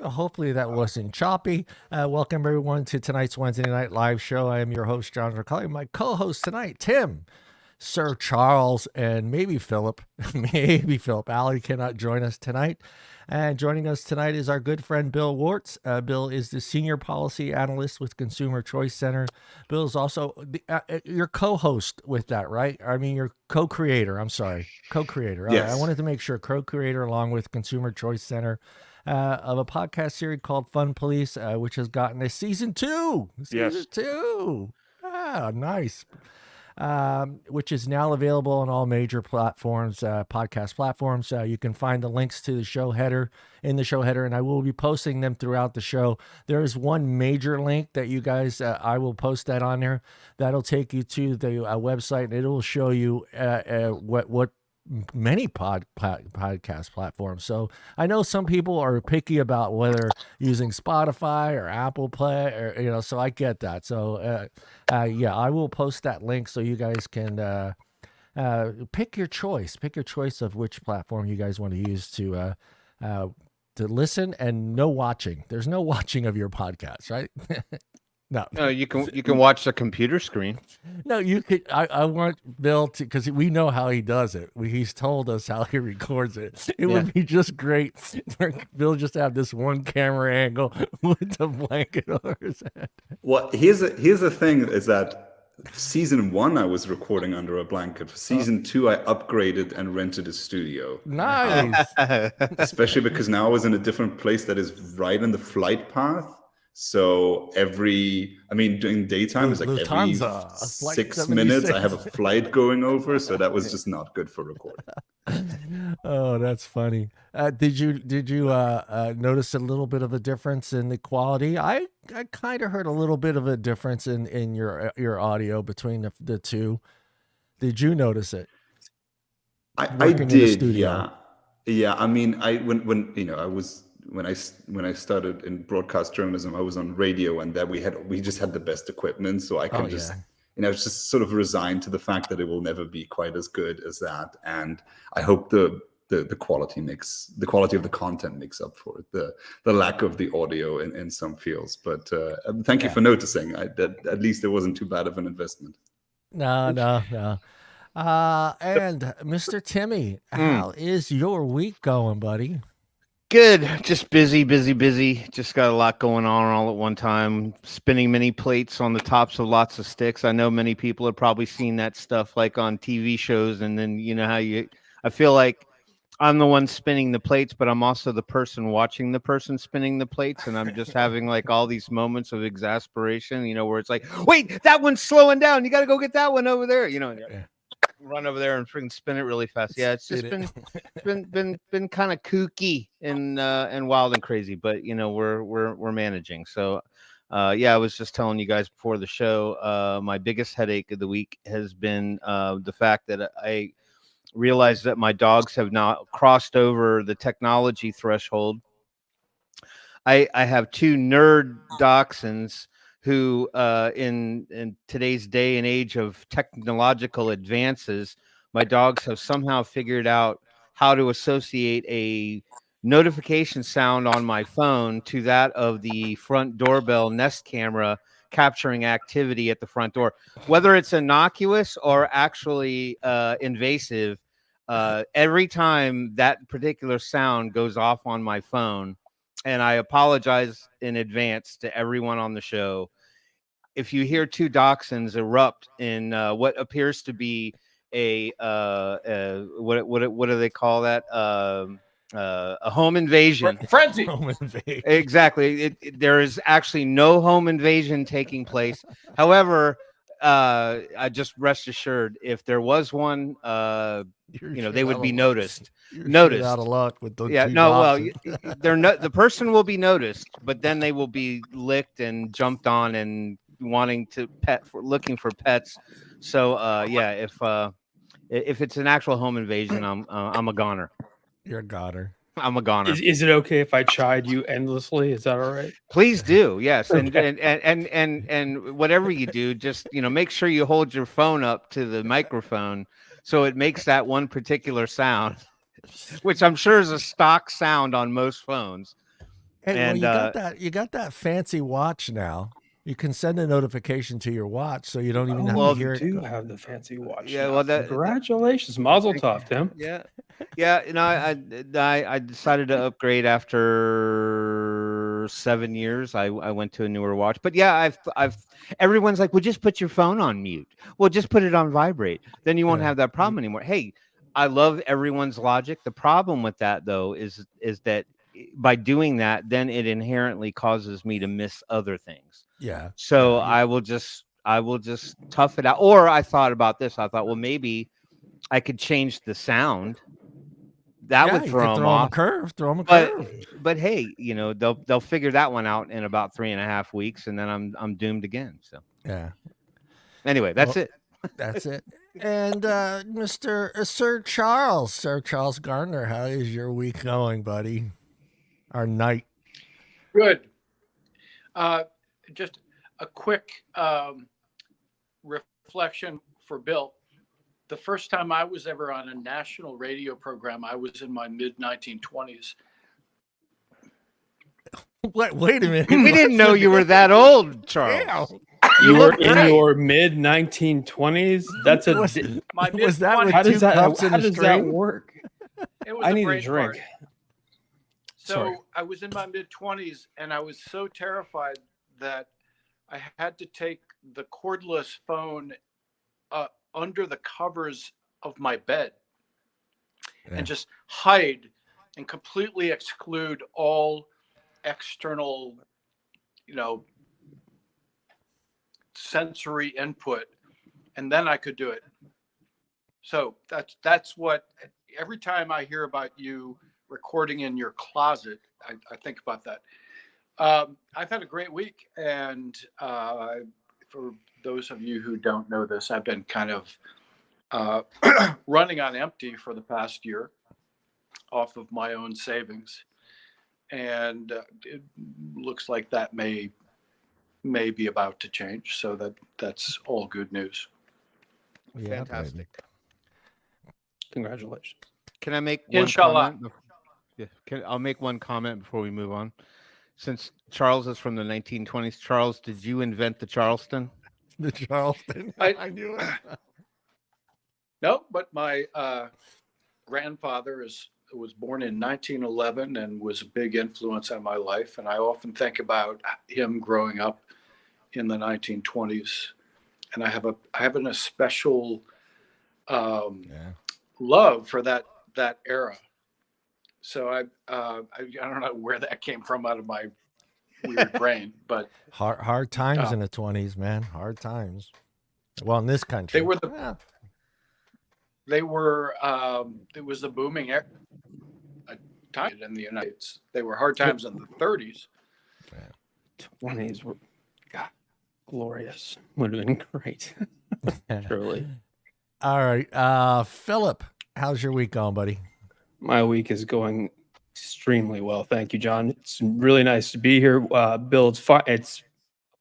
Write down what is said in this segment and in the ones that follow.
Hopefully that wasn't choppy. Welcome everyone to tonight's Wednesday night live show. I am your host, John Truncali. My co-host tonight, Tim, Sir Charles, and maybe Phillip. Maybe Phillip. Allie cannot join us tonight. And joining us tonight is our good friend, Bill Wirtz. Bill is the Senior Policy Analyst with Consumer Choice Center. Bill is also your co-host with that, right? I mean, your co-creator. I'm sorry. Co-creator. Yes. I wanted to make sure co-creator along with Consumer Choice Center of a podcast series called Fun Police, which has gotten a season 2. Season 2. Ah, nice. Which is now available on all major platforms, podcast platforms. You can find the links to the show header in the show header, and I will be posting them throughout the show. There is one major link that you guys, I will post that on there. That'll take you to the website, and it will show you what many podcast platforms. So I know some people are picky about whether using Spotify or Apple Play, or so I get that. So yeah, I will post that link so you guys can pick your choice of which platform you guys want to use to listen, and no watching. There's no watching of your podcast, right? No, you can watch the computer screen. No, you could. I want Bill to, because we know how he does it. He's told us how he records it. It would be just great for Bill just to have this one camera angle with the blanket over his head. Well, here's the thing: is that season 1 I was recording under a blanket. For season 2, I upgraded and rented a studio. Nice. Especially because now I was in a different place that is right in the flight path. So during daytime, it's like every 6 minutes I have a flight going over. So that was just not good for recording. Oh, that's funny. Did you notice a little bit of a difference in the quality? I kind of heard a little bit of a difference in your audio between the two. Did you notice it? I did. Yeah. I mean, when I started in broadcast journalism, I was on radio, and that we just had the best equipment, so I can it's just sort of resigned to the fact that it will never be quite as good as that. And I hope the quality of the content makes up for it, the lack of the audio in some fields. But thank you for noticing. That at least it wasn't too bad of an investment. No. And Mr. Timmy, how is your week going, buddy? Good. Just busy. Just got a lot going on all at one time. Spinning mini plates on the tops of lots of sticks. I know many people have probably seen that stuff like on TV shows. And then you know how I feel like I'm the one spinning the plates, but I'm also the person watching the person spinning the plates. And I'm just having like all these moments of exasperation, where it's like, wait, that one's slowing down. You got to go get that one over there, run over there and freaking spin it really fast. Yeah, it's just been kind of kooky and wild and crazy, but we're managing. So I was just telling you guys before the show, my biggest headache of the week has been the fact that I realized that my dogs have now crossed over the technology threshold. I have 2 nerd dachshunds who in today's day and age of technological advances, my dogs have somehow figured out how to associate a notification sound on my phone to that of the front doorbell Nest camera capturing activity at the front door. Whether it's innocuous or actually invasive, every time that particular sound goes off on my phone, and I apologize in advance to everyone on the show, if you hear 2 dachshunds erupt in what appears to be a what do they call that? A home invasion. Frenzy. Home invasion. Exactly. There is actually no home invasion taking place. However, I just rest assured, if there was one, they would be noticed. Noticed. Out of luck with those. Yeah, no, well, they're not. The person will be noticed, but then they will be licked and jumped on and wanting to looking for pets. So, if it's an actual home invasion, I'm a goner. You're a goner. I'm a goner. Is it okay if I chide you endlessly? Is that all right? Please do. Yes. Okay. And whatever you do, just, make sure you hold your phone up to the microphone so it makes that one particular sound, which I'm sure is a stock sound on most phones. Hey, and you got that fancy watch now. You can send a notification to your watch, so you don't even have to hear it. You do have the fancy watch. Yeah, now. well, congratulations, Mazel Tov, Tim. Yeah. I decided to upgrade after 7 years. I went to a newer watch, but yeah, I've everyone's like, well, just put your phone on mute. Well, just put it on vibrate. Then you won't have that problem anymore. Hey, I love everyone's logic. The problem with that though is that by doing that, then it inherently causes me to miss other things. Yeah. So I will just tough it out. Or I thought about this. I thought, well, maybe I could change the sound. That would throw them off. Throw them a curve. But hey, they'll figure that one out in about 3.5 weeks, and then I'm doomed again. So yeah. Anyway, that's it. That's it. And Sir Charles Garner, how is your week going, buddy? Our night. Good. Just a quick reflection for Bill. The first time I was ever on a national radio program, I was in my mid-1920s. Wait a minute. We didn't know you were that old, Charles. You were in your mid-1920s? That's a... Was that with how does that work? It was I need a drink. Party. So I was in my mid-20s, and I was so terrified that I had to take the cordless phone under the covers of my bed and just hide and completely exclude all external, sensory input, and then I could do it. So that's what, every time I hear about you recording in your closet, I think about that. I've had a great week, and for those of you who don't know this, I've been kind of running on empty for the past year off of my own savings, and it looks like that may be about to change, so that's all good news. Yeah, fantastic. Congratulations. Can I make one comment? Yeah, I'll make one comment before we move on. Since Charles is from the 1920s, Charles, did you invent the Charleston? The Charleston? I knew it. No, but my grandfather was born in 1911 and was a big influence on my life. And I often think about him growing up in the 1920s. And I have an special love for that era. So I don't know where that came from out of my weird brain, but hard times in the 20s, man. Hard times. Well, in this country, they were it was the booming time in the United States. They were hard times in the 30s. 20s were glorious. Would have been great. Surely. All right, Phillip, how's your week going, buddy? My week is going extremely well. Thank you, John. It's really nice to be here. Bill, it's a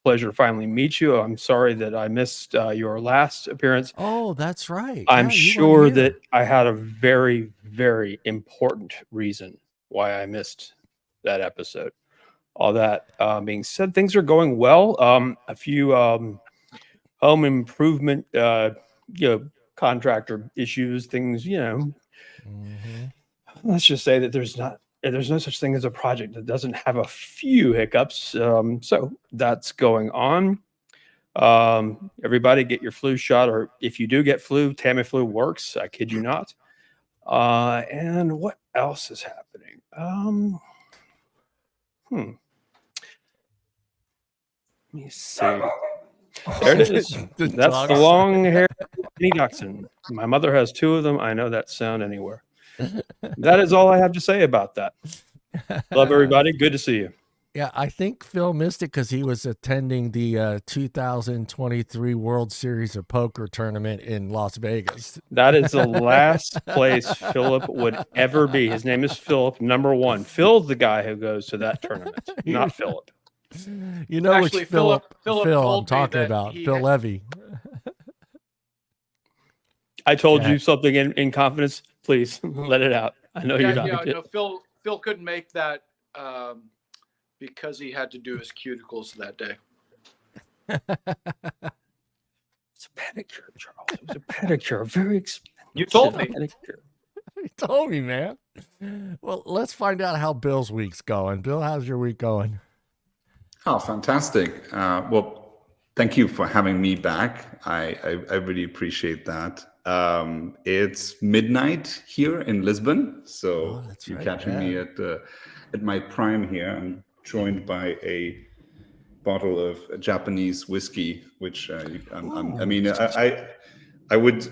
pleasure to finally meet you. I'm sorry that I missed your last appearance. Oh, that's right. I'm sure that I had a very, very important reason why I missed that episode. All that being said, things are going well. A few home improvement, contractor issues, things, Let's just say that there's no such thing as a project that doesn't have a few hiccups. So that's going on. Everybody get your flu shot, or if you do get flu, Tamiflu works. I kid you not. And what else is happening? Let me see. There it is. That's the long-haired dachshund. My mother has 2 of them. I know that sound anywhere. That is all I have to say about that. Love everybody. Good to see you. Yeah, I think Phil missed it because he was attending the 2023 World Series of Poker tournament in Las Vegas. That is the last place Philip would ever be. His name is Philip, number 1. Phil's the guy who goes to that tournament, not Philip. You know Actually, which Phil told I'm talking me about, Phil Levy. I told you something in confidence. Please let it out. I know you're not. No, Phil couldn't make that because he had to do his cuticles that day. It's a pedicure, Charles. It was a pedicure. Very expensive. You told me. Pedicure. You told me, man. Well, let's find out how Bill's week's going. Bill, how's your week going? Oh, fantastic. Well, thank you for having me back. I really appreciate that. It's midnight here in Lisbon, so you're catching me at my prime here. I'm joined by a bottle of Japanese whiskey, which I would, Is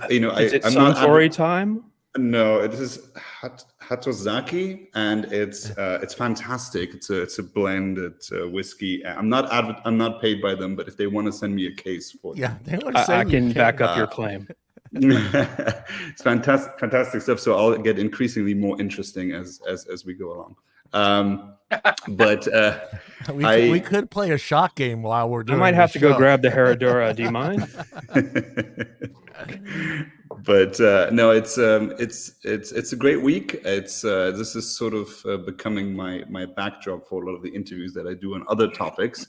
it Suntory time? No, it is Hatozaki, and it's fantastic. It's a blended whiskey. I'm not paid by them, but if they want to send me a case for I can back up your claim. It's fantastic stuff. So I'll get increasingly more interesting as we go along. But we could play a shot game while we're doing. I might have to go grab the Herradura. Do you mind? But no, it's a great week. This is sort of becoming my backdrop for a lot of the interviews that I do on other topics,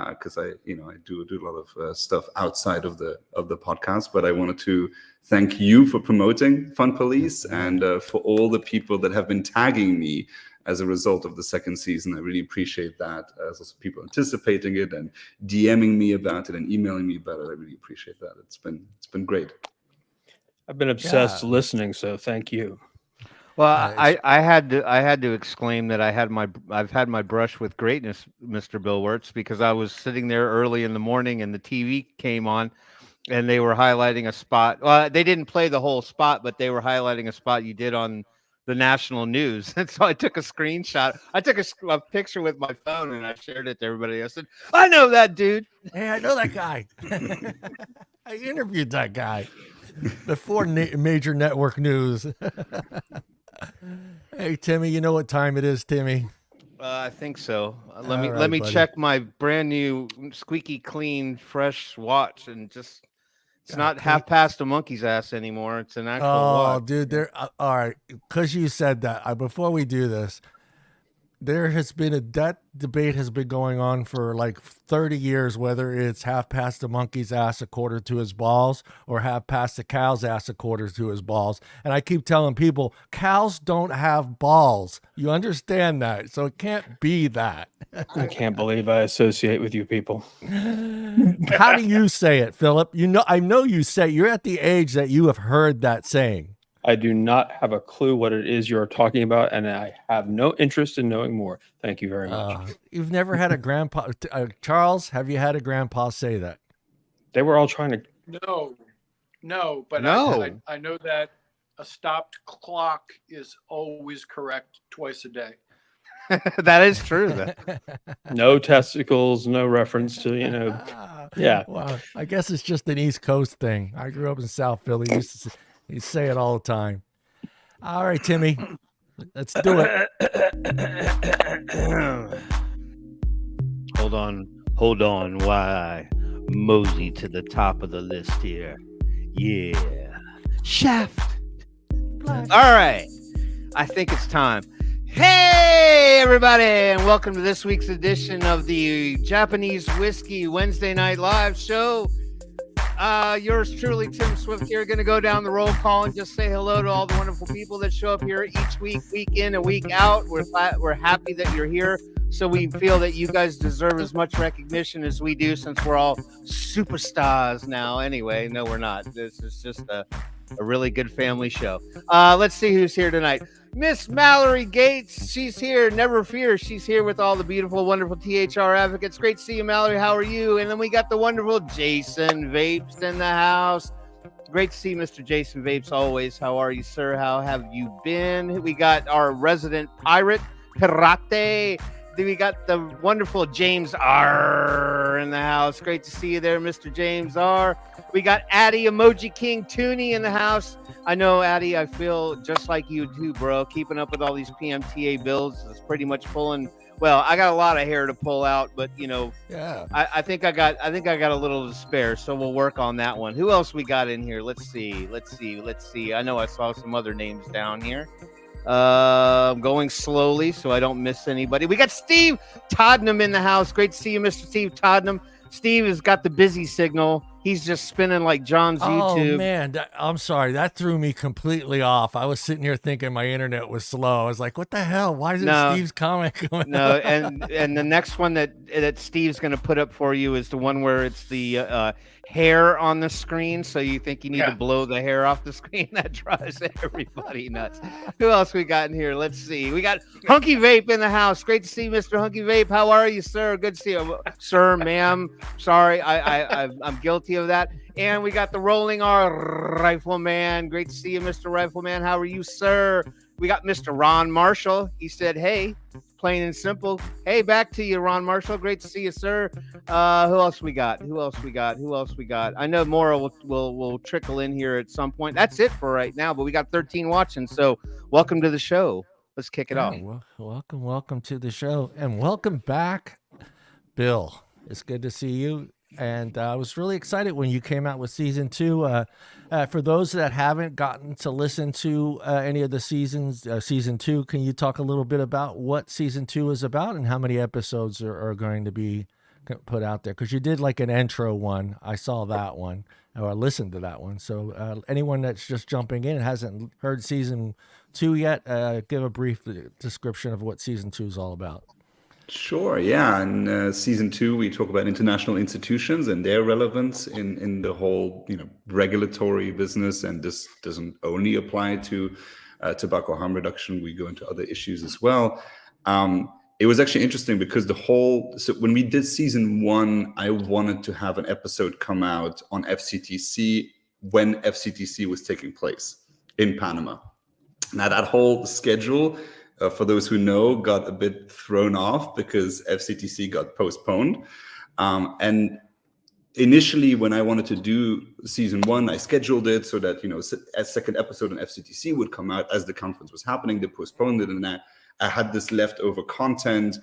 because I do a lot of stuff outside of the podcast. But I wanted to thank you for promoting Fun Police and for all the people that have been tagging me as a result of the second season. I really appreciate that. As also people anticipating it and DMing me about it and emailing me about it. I really appreciate that. It's been great. I've been obsessed listening, so thank you. Well, I had to exclaim that I've had my brush with greatness, Mr. Bill Wirtz, because I was sitting there early in the morning and the TV came on and they were highlighting a spot. Well, they didn't play the whole spot, but they were highlighting a spot you did on the national news. And so I took a screenshot. I took a picture with my phone and I shared it to everybody. I said, I know that dude. Hey, I know that guy. I interviewed that guy before major network news. Hey, Timmy, you know what time it is, Timmy? I think so. Let me check my brand new squeaky clean fresh watch, and just it's not half past a monkey's ass anymore. It's an actual watch. Dude, all right, because you said that. Before we do this, there has been that debate has been going on for like 30 years, whether it's half past the monkey's ass a quarter to his balls or half past the cow's ass a quarter to his balls. And I keep telling people, cows don't have balls. You understand that? So it can't be that. I can't believe I associate with you people. How do you say it, Philip? I know you say you're at the age that you have heard that saying. I do not have a clue what it is you're talking about, and I have no interest in knowing more. Thank you very much. You've never had a grandpa, Charles? Have you had a grandpa say that? They were all trying to. No, but no. I know that a stopped clock is always correct twice a day. That is true. No testicles, no reference to, yeah. Well, I guess it's just an East Coast thing. I grew up in South Philly. You say it all the time. All right, Timmy, let's do it. Hold on. Why mosey to the top of the list here? Yeah, Shaft. All right, I think it's time. Hey, everybody, and welcome to this week's edition of the Japanese Whiskey Wednesday Night Live show. Yours truly, Tim Swift here, going to go down the roll call and just say hello to all the wonderful people that show up here each week, week in and week out. We're happy that you're here. So we feel that you guys deserve as much recognition as we do, since we're all superstars now. Anyway, no, we're not. This is just a really good family show. Let's see who's here tonight. Miss Mallory Gates. She's here. Never fear. She's here with all the beautiful, wonderful THR advocates. Great to see you, Mallory. How are you? And then we got the wonderful Jason Vapes in the house. Great to see Mr. Jason Vapes always. How are you, sir? How have you been? We got our resident pirate, Pirate. We got the wonderful James R in the house. Great to see you there, Mr. James R. We got Addy Emoji King Tooney in the house. I know, Addy, I feel just like you too, bro. Keeping up with all these PMTA bills is pretty much pulling. Well, I got a lot of hair to pull out, but you know, yeah, I think I got a little to spare, so we'll work on that one. Who else we got in here? Let's see. I know I saw some other names down here. Going slowly so I don't miss anybody. We got Steve Toddenham in the house. Great to see you, Mr. Steve Toddenham. Steve has got the busy signal. He's just spinning like John's YouTube. Oh man, I'm sorry, that threw me completely off. I was sitting here thinking my internet was slow. I was like, "What the hell? Why isn't Steve's comment going?" No, and the next one that Steve's going to put up for you is the one where it's the hair on the screen, so you think you need to blow the hair off the screen. That drives everybody nuts. Who else we got in here? Let's see. We got Hunky Vape in the house. Great to see Mr. Hunky Vape. How are you, sir? Good to see you, sir, ma'am. Sorry, I'm guilty of that. And we got the Rolling R Rifleman. Great to see you, Mr. Rifleman. How are you, sir? We got Mr. Ron Marshall. He said, "Hey." Plain and simple. Hey, back to you, Ron Marshall. Great to see you, sir. Who else we got? I know more will trickle in here at some point. That's it for right now, but we got 13 watching, so welcome to the show. Let's kick it off. Well, welcome to the show, and welcome back, Bill. It's good to see you. And I was really excited when you came out with season 2. For those that haven't gotten to listen to any of the seasons, season 2, can you talk a little bit about what season 2 is about and how many episodes are going to be put out there? Because you did like an intro one. I saw that one, or I listened to that one. So anyone that's just jumping in and hasn't heard season 2 yet, give a brief description of what season 2 is all about. Sure, yeah. In season 2, we talk about international institutions and their relevance in the whole, regulatory business. And this doesn't only apply to tobacco harm reduction. We go into other issues as well. It was actually interesting because so when we did season 1, I wanted to have an episode come out on FCTC when FCTC was taking place in Panama. Now that whole schedule, for those who know, got a bit thrown off because FCTC got postponed. And initially, when I wanted to do season 1, I scheduled it so that, a second episode on FCTC would come out as the conference was happening. They postponed it, and I had this leftover content.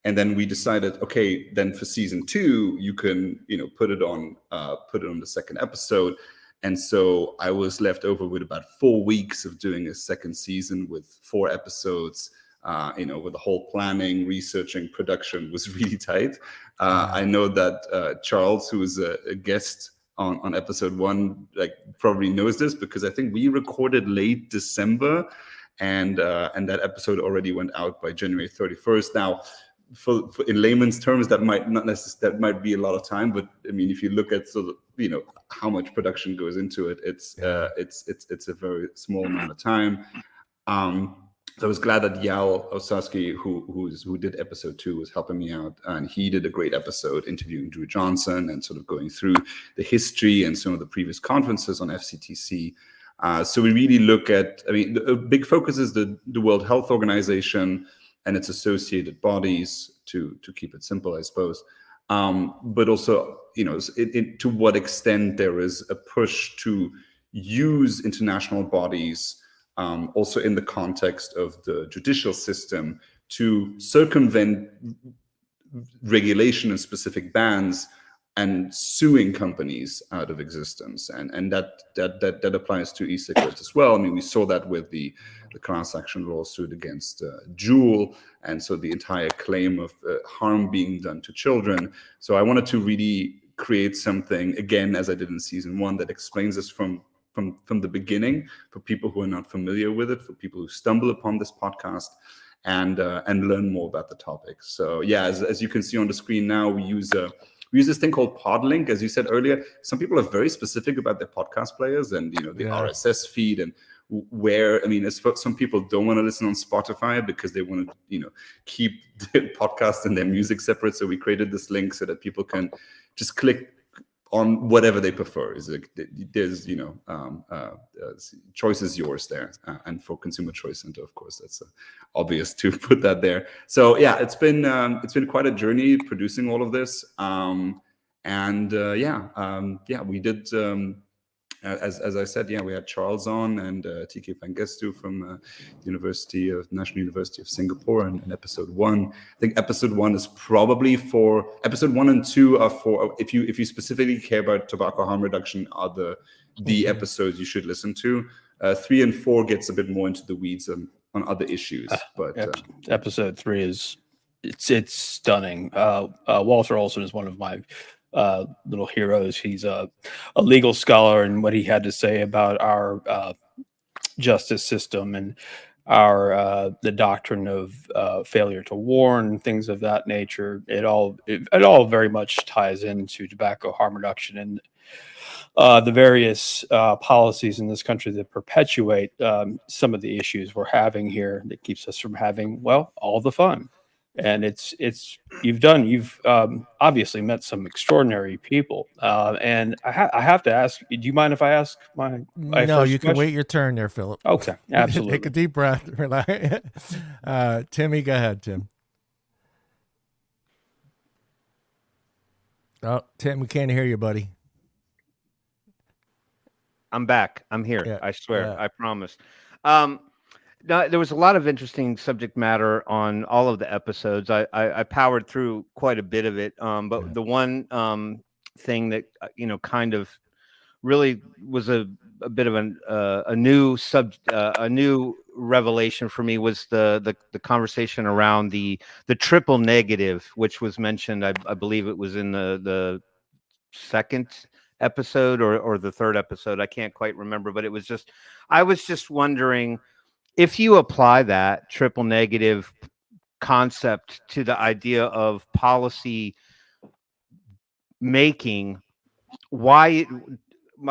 And then we decided, okay, then for season 2, you can, put it on the second episode. And so I was left over with about 4 weeks of doing a second season with 4 episodes, with the whole planning, researching, production was really tight. I know that Charles, who was a guest on episode 1, probably knows this because I think we recorded late December and that episode already went out by January 31st. Now, for in layman's terms, that might be a lot of time, but I mean, if you look at sort of how much production goes into it, it's a very small amount of time. So I was glad that Yal Osaski, who did episode 2, was helping me out, and he did a great episode interviewing Drew Johnson and sort of going through the history and some of the previous conferences on FCTC. So we really look at, the big focus is the World Health Organization and its associated bodies, to keep it simple, I suppose. But also, to what extent there is a push to use international bodies, also in the context of the judicial system, to circumvent regulation and specific bans and suing companies out of existence. And that applies to e-cigarettes as well. I mean, we saw that with the class action lawsuit against Juul, and so the entire claim of harm being done to children. So I wanted to really create something, again, as I did in season 1, that explains this from the beginning for people who are not familiar with it, for people who stumble upon this podcast, and learn more about the topic. So yeah, as you can see on the screen now, we use we use this thing called Podlink. As you said earlier, some people are very specific about their podcast players and, you know, the RSS feed and where, I mean, some people don't want to listen on Spotify because they want to, you know, keep the podcast and their music separate. So we created this link so that people can just click on whatever they prefer. Is like there's, you know, choice is yours there, and for Consumer Choice Center, of course, that's obvious to put that there. So yeah, it's been quite a journey producing all of this, we did. As I said, yeah, we had Charles on and TK Pangestu from National University of Singapore in episode 1. I think episode 1 is probably for episode 1 and 2 are for if you specifically care about tobacco harm reduction are the episodes you should listen to. 3 and 4 gets a bit more into the weeds on other issues. But episode 3 is it's stunning. Walter Olson is one of my little heroes. He's a legal scholar, and what he had to say about our justice system and our the doctrine of failure to warn, things of that nature. It all very much ties into tobacco harm reduction and the various policies in this country that perpetuate some of the issues we're having here that keeps us from having, well, all the fun. And you've obviously met some extraordinary people. And I have to ask, do you mind if I ask my No, first you can question? wait your turn there, Philip. Okay, absolutely. Take a deep breath. Relax. Timmy, go ahead, Tim. Oh, Tim, we can't hear you, buddy. I'm back. I'm here. Yeah, I swear. yeah. I promise. No, there was a lot of interesting subject matter on all of the episodes. I powered through quite a bit of it. But the one thing that kind of really was a bit of a new revelation for me was the conversation around the triple negative, which was mentioned. I believe it was in the second episode or the third episode. I can't quite remember, but I was just wondering, if you apply that triple negative concept to the idea of policy making, I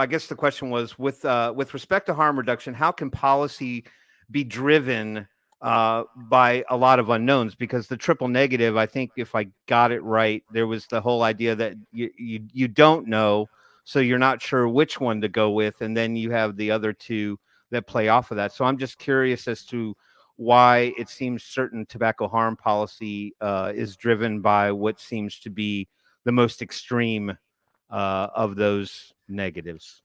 guess the question was, with respect to harm reduction, how can policy be driven by a lot of unknowns? Because the triple negative, I think if I got it right, there was the whole idea that you don't know, so you're not sure which one to go with, and then you have the other two that play off of that. So I'm just curious as to why it seems certain tobacco harm policy is driven by what seems to be the most extreme of those negatives.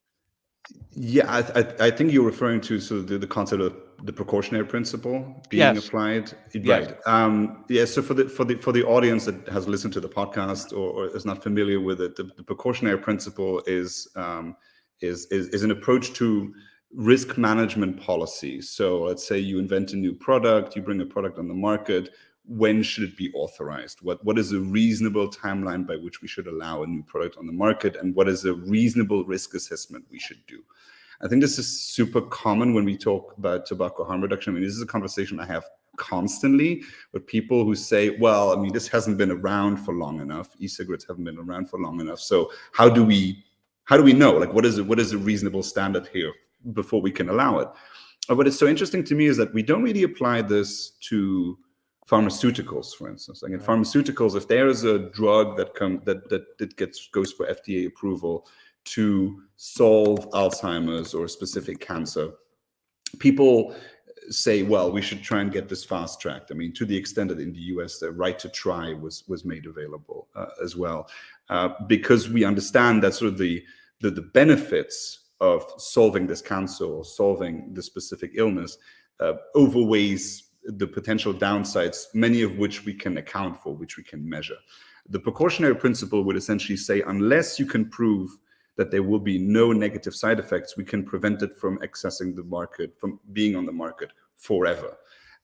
Yeah, I think you're referring to the concept of the precautionary principle being applied, right? So for the audience that has listened to the podcast or is not familiar with it, the precautionary principle is an approach to risk management policy. So let's say you invent a new product, you bring a product on the market. When should it be authorized? What is a reasonable timeline by which we should allow a new product on the market? And what is a reasonable risk assessment we should do? I think this is super common when we talk about tobacco harm reduction. I mean, this is a conversation I have constantly with people who say, well, I mean, this hasn't been around for long enough. E-cigarettes haven't been around for long enough. So how do we know? Like, what is a reasonable standard here before we can allow it? What is so interesting to me is that we don't really apply this to pharmaceuticals, for instance. Like in pharmaceuticals, if there is a drug that goes for FDA approval to solve Alzheimer's or specific cancer, people say, well, we should try and get this fast tracked. I mean, to the extent that in the US, the right to try was made available as well, because we understand that sort of the benefits of solving this cancer or solving the specific illness overweighs the potential downsides, many of which we can account for, which we can measure. The precautionary principle would essentially say, unless you can prove that there will be no negative side effects, we can prevent it from accessing the market, from being on the market forever.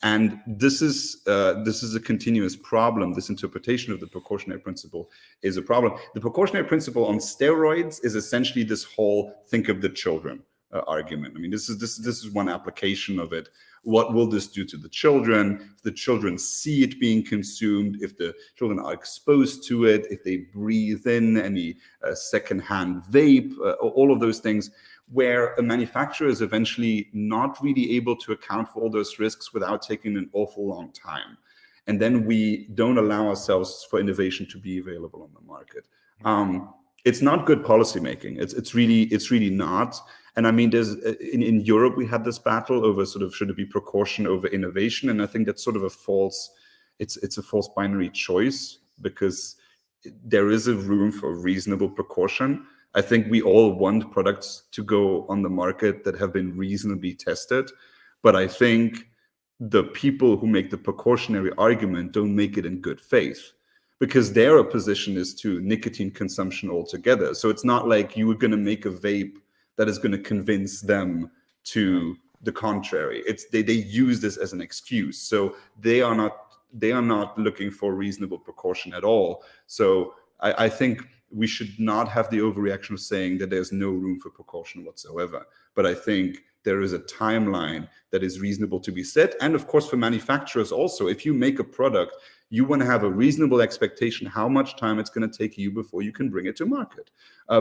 And this is a continuous problem. This interpretation of the precautionary principle is a problem. The precautionary principle on steroids is essentially this whole think of the children. argument. I mean, this is one application of it. What will this do to the children? If the children see it being consumed, if the children are exposed to it, if they breathe in any secondhand vape, all of those things, where a manufacturer is eventually not really able to account for all those risks without taking an awful long time. And then we don't allow ourselves for innovation to be available on the market. It's not good policymaking. It's really not. And I mean, there's in Europe, we had this battle over sort of should it be precaution over innovation. And I think that's sort of a false binary choice, because there is a room for reasonable precaution. I think we all want products to go on the market that have been reasonably tested. But I think the people who make the precautionary argument don't make it in good faith, because their opposition is to nicotine consumption altogether. So it's not like you were going to make a vape that is going to convince them to the contrary. They use this as an excuse. So they are not looking for reasonable precaution at all. So I think we should not have the overreaction of saying that there's no room for precaution whatsoever. But I think there is a timeline that is reasonable to be set. And of course, for manufacturers also, if you make a product, you want to have a reasonable expectation how much time it's going to take you before you can bring it to market.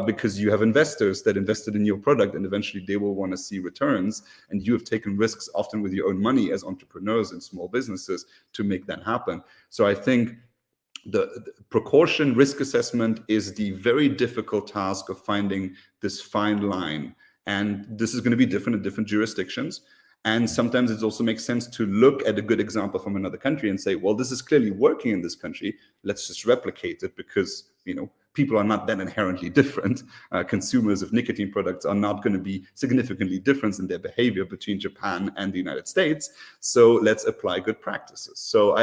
Because you have investors that invested in your product, and eventually they will want to see returns. And you have taken risks often with your own money as entrepreneurs and small businesses to make that happen. So I think the precaution risk assessment is the very difficult task of finding this fine line. And this is going to be different in different jurisdictions. And sometimes it also makes sense to look at a good example from another country and say, well, this is clearly working in this country. Let's just replicate it, because, people are not that inherently different. Consumers of nicotine products are not going to be significantly different in their behavior between Japan and the United States. So let's apply good practices. So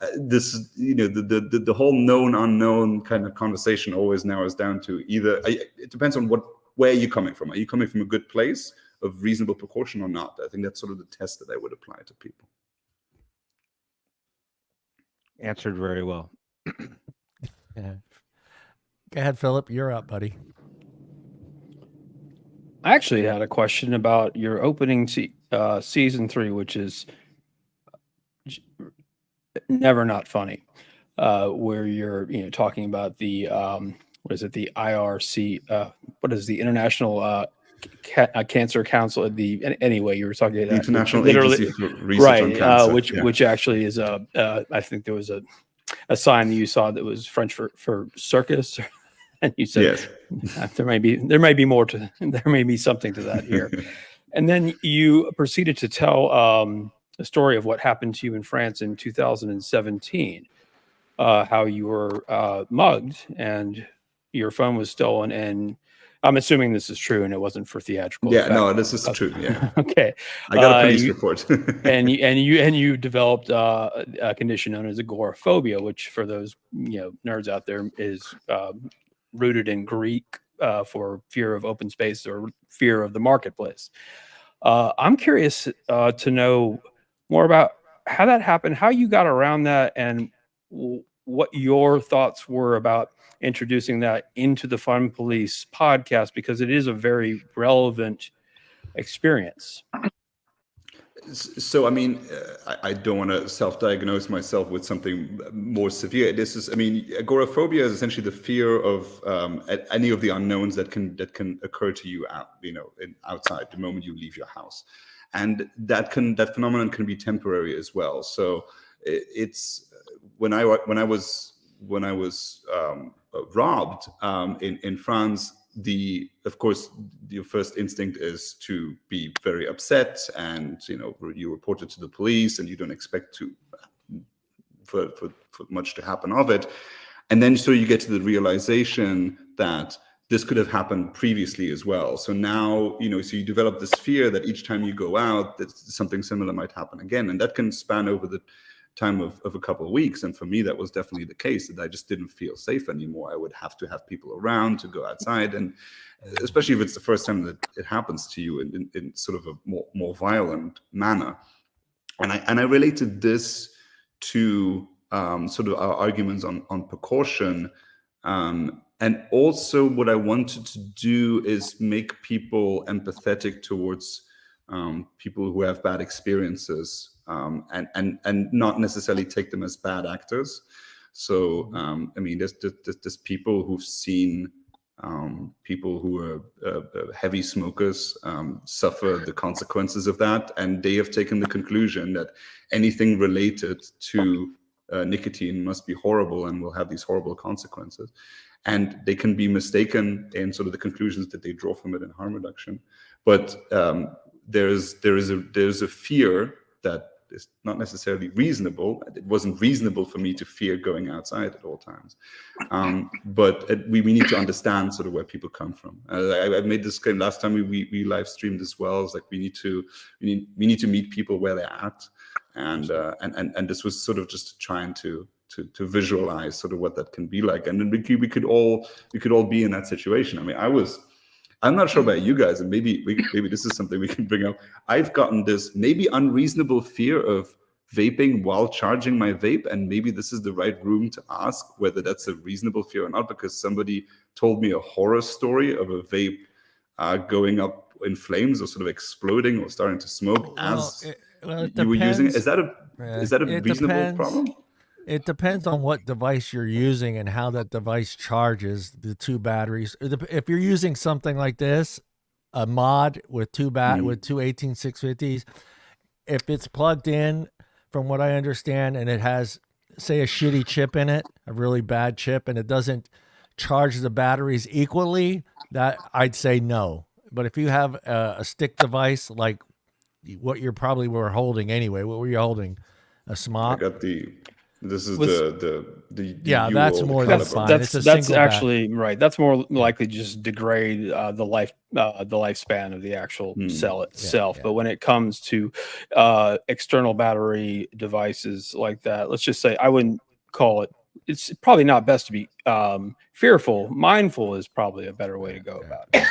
the whole known unknown kind of conversation always narrows down to either it depends on where you're coming from. Are you coming from a good place of reasonable precaution or not? I think that's sort of the test that I would apply to people. Answered very well. Yeah. Go ahead, Phillip. You're up, buddy. I actually had a question about your opening season 3, which is never not funny, where you're talking about the what is it, the IRC, what is the International Cancer Council, anyway, you were talking about the International Agency for Research on Cancer, which actually is I think there was a sign that you saw that was French for circus, and you said, yes, there may be more to, there may be something to that here. And then you proceeded to tell the story of what happened to you in France in 2017, how you were mugged and your phone was stolen. And I'm assuming this is true and it wasn't for theatrical effect. No, this is true. Yeah. Okay. I got a police report. and you developed a condition known as agoraphobia, which for those nerds out there is rooted in Greek for fear of open space or fear of the marketplace. I'm curious to know more about how that happened, how you got around that, and what your thoughts were about introducing that into the Fun Police podcast, because it is a very relevant experience. So, I mean, I don't want to self-diagnose myself with something more severe. This is, I mean, agoraphobia is essentially the fear of any of the unknowns that can occur to you outside the moment you leave your house, and that phenomenon can be temporary as well. So, it's when I was robbed in France. Of course, your first instinct is to be very upset, and you report it to the police, and you don't expect for much to happen of it, and then so you get to the realization that this could have happened previously as well. So now so you develop this fear that each time you go out, that something similar might happen again, and that can span over the time of a couple of weeks. And for me, that was definitely the case, that I just didn't feel safe anymore. I would have to have people around to go outside, and especially if it's the first time that it happens to you in sort of a more violent manner. And I related this to sort of our arguments on precaution And also what I wanted to do is make people empathetic towards people who have bad experiences, and not necessarily take them as bad actors. So, I mean, there's people who've seen people who are heavy smokers suffer the consequences of that, and they have taken the conclusion that anything related to nicotine must be horrible and will have these horrible consequences. And they can be mistaken in sort of the conclusions that they draw from it in harm reduction. But there's a fear that is not necessarily reasonable. It wasn't reasonable for me to fear going outside at all times. But we need to understand sort of where people come from. I made this claim last time we live streamed as well. It's like we need to meet people where they're at, and this was sort of just trying to visualize sort of what that can be like, and then we could all be in that situation. I mean, I'm not sure about you guys, and maybe this is something we can bring up. I've gotten this maybe unreasonable fear of vaping while charging my vape, and maybe this is the right room to ask whether that's a reasonable fear or not, because somebody told me a horror story of a vape going up in flames or sort of exploding or starting to smoke you were using it. Is that a reasonable problem? It depends on what device you're using and how that device charges the two batteries. If you're using something like this, a mod with two 18650s, if it's plugged in, from what I understand, and it has, say, a shitty chip in it, a really bad chip, and it doesn't charge the batteries equally, that I'd say no. But if you have a stick device like what you probably were holding anyway, what were you holding? A SMOC? I got This is the yeah, that's more than fine. That's actually right. That's more likely just degrade the lifespan of the actual cell itself. Yeah. But when it comes to external battery devices like that, let's just say I wouldn't call it. It's probably not best to be fearful. Mindful is probably a better way to go about it.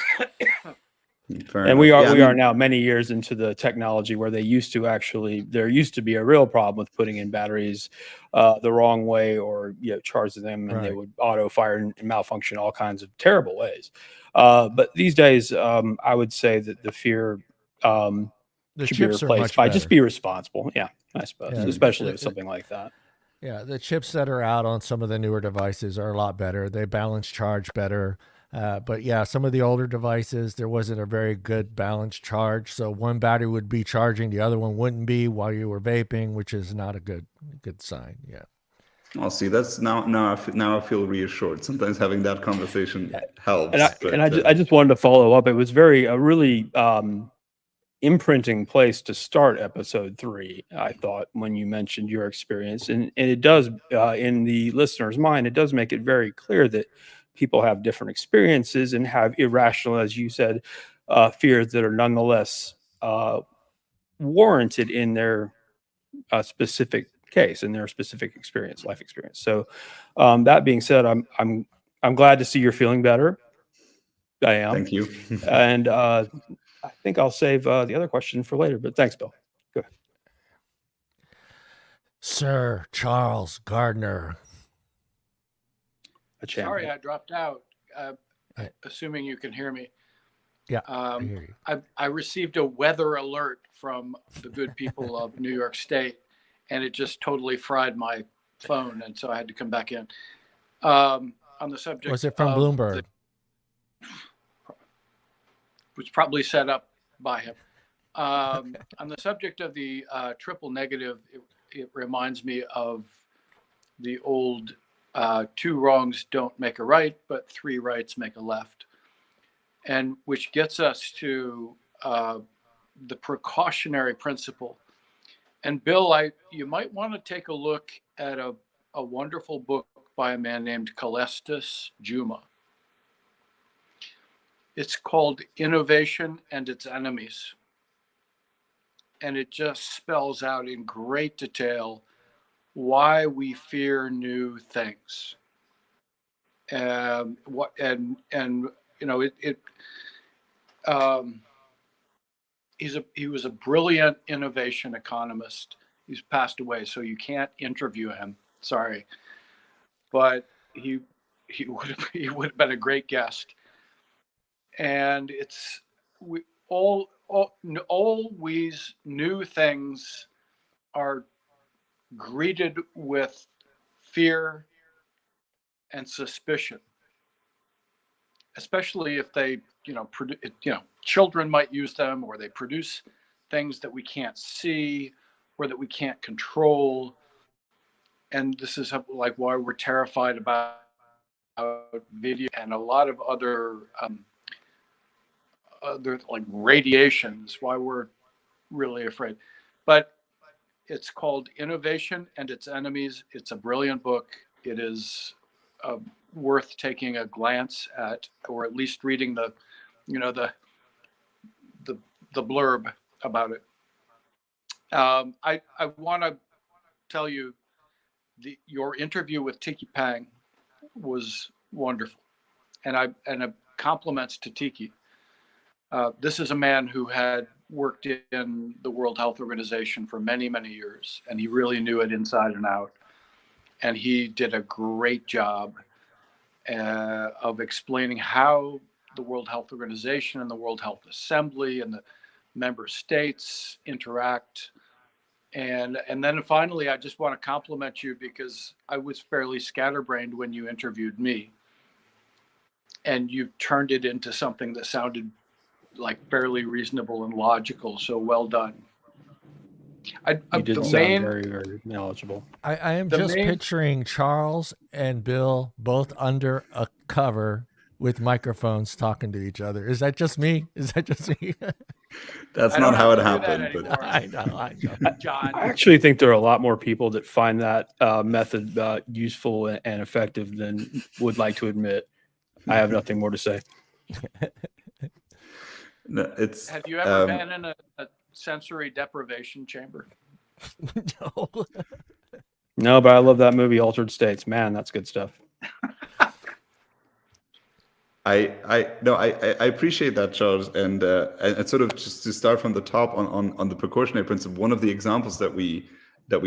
And we are now many years into the technology where there used to be a real problem with putting in batteries the wrong way, or charging them and they would auto fire and malfunction all kinds of terrible ways. But these days, I would say that the fear should be replaced by just be responsible. Yeah, I suppose, especially with something like that. Yeah, the chips that are out on some of the newer devices are a lot better. They balance charge better. But yeah, some of the older devices, there wasn't a very good balanced charge. So one battery would be charging, the other one wouldn't be while you were vaping, which is not a good sign. Yeah. I'll see. That's now I feel reassured. Sometimes having that conversation helps. I just wanted to follow up. It was a really imprinting place to start episode 3, I thought, when you mentioned your experience, and it does in the listener's mind, it does make it very clear that people have different experiences and have irrational, as you said, fears that are nonetheless warranted in their specific case, in their specific experience, life experience. So that being said, I'm glad to see you're feeling better. I am. Thank you. And I think I'll save the other question for later, but thanks, Bill. Go ahead. Sir Charles Gardner. Sorry, I dropped out. Assuming you can hear me. Yeah, I hear you. I received a weather alert from the good people of New York State, and it just totally fried my phone, and so I had to come back in. On the subject, was it from Bloomberg? Was probably set up by him. On the subject of the triple negative, it reminds me of the old 2 wrongs don't make a right, but 3 rights make a left. And which gets us to the precautionary principle. And Bill, you might want to take a look at a wonderful book by a man named Kalestis Juma. It's called Innovation and Its Enemies. And it just spells out in great detail why we fear new things. He was a brilliant innovation economist. He's passed away, so you can't interview him. Sorry. But he he would have been a great guest. And always new things are greeted with fear and suspicion, especially if they, children might use them, or they produce things that we can't see or that we can't control. And this is like why we're terrified about video and a lot of other like radiations, why we're really afraid. But it's called Innovation and Its Enemies. It's a brilliant book. It is worth taking a glance at, or at least reading the blurb about it. I want to tell you, your interview with Tiki Pang was wonderful, and compliments to Tiki. This is a man who had worked in the World Health Organization for many, many years, and he really knew it inside and out. And he did a great job of explaining how the World Health Organization and the World Health Assembly and the member states interact. And then finally, I just want to compliment you, because I was fairly scatterbrained when you interviewed me, and you turned it into something that sounded like fairly reasonable and logical. So well done. You did sound very, very knowledgeable. I am just picturing Charles and Bill both under a cover with microphones talking to each other. Is that just me? That's not how it happened. But I know. John. I actually think there are a lot more people that find that method useful and effective than would like to admit. I have nothing more to say. No, have you ever been in a sensory deprivation chamber? No. No, but I love that movie, Altered States. Man, that's good stuff. I appreciate that, Charles, and sort of just to start from the top on the precautionary principle. One of the examples that we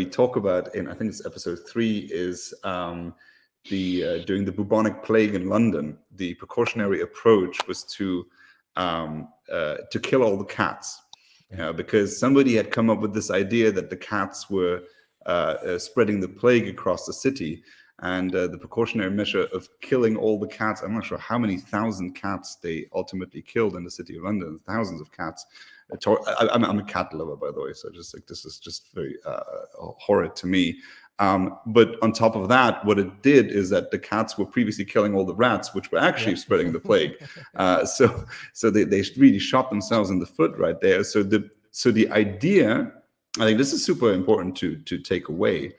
talk about in, I think it's episode 3, is during the bubonic plague in London. The precautionary approach was to kill all the cats, because somebody had come up with this idea that the cats were spreading the plague across the city. And the precautionary measure of killing all the cats, I'm not sure how many thousand cats they ultimately killed in the city of London, thousands of cats. I'm a cat lover, by the way, so just like this is just very horrid to me. But on top of that, what it did is that the cats were previously killing all the rats, which were actually spreading the plague. So they really shot themselves in the foot right there. So the idea, I think this is super important to take away,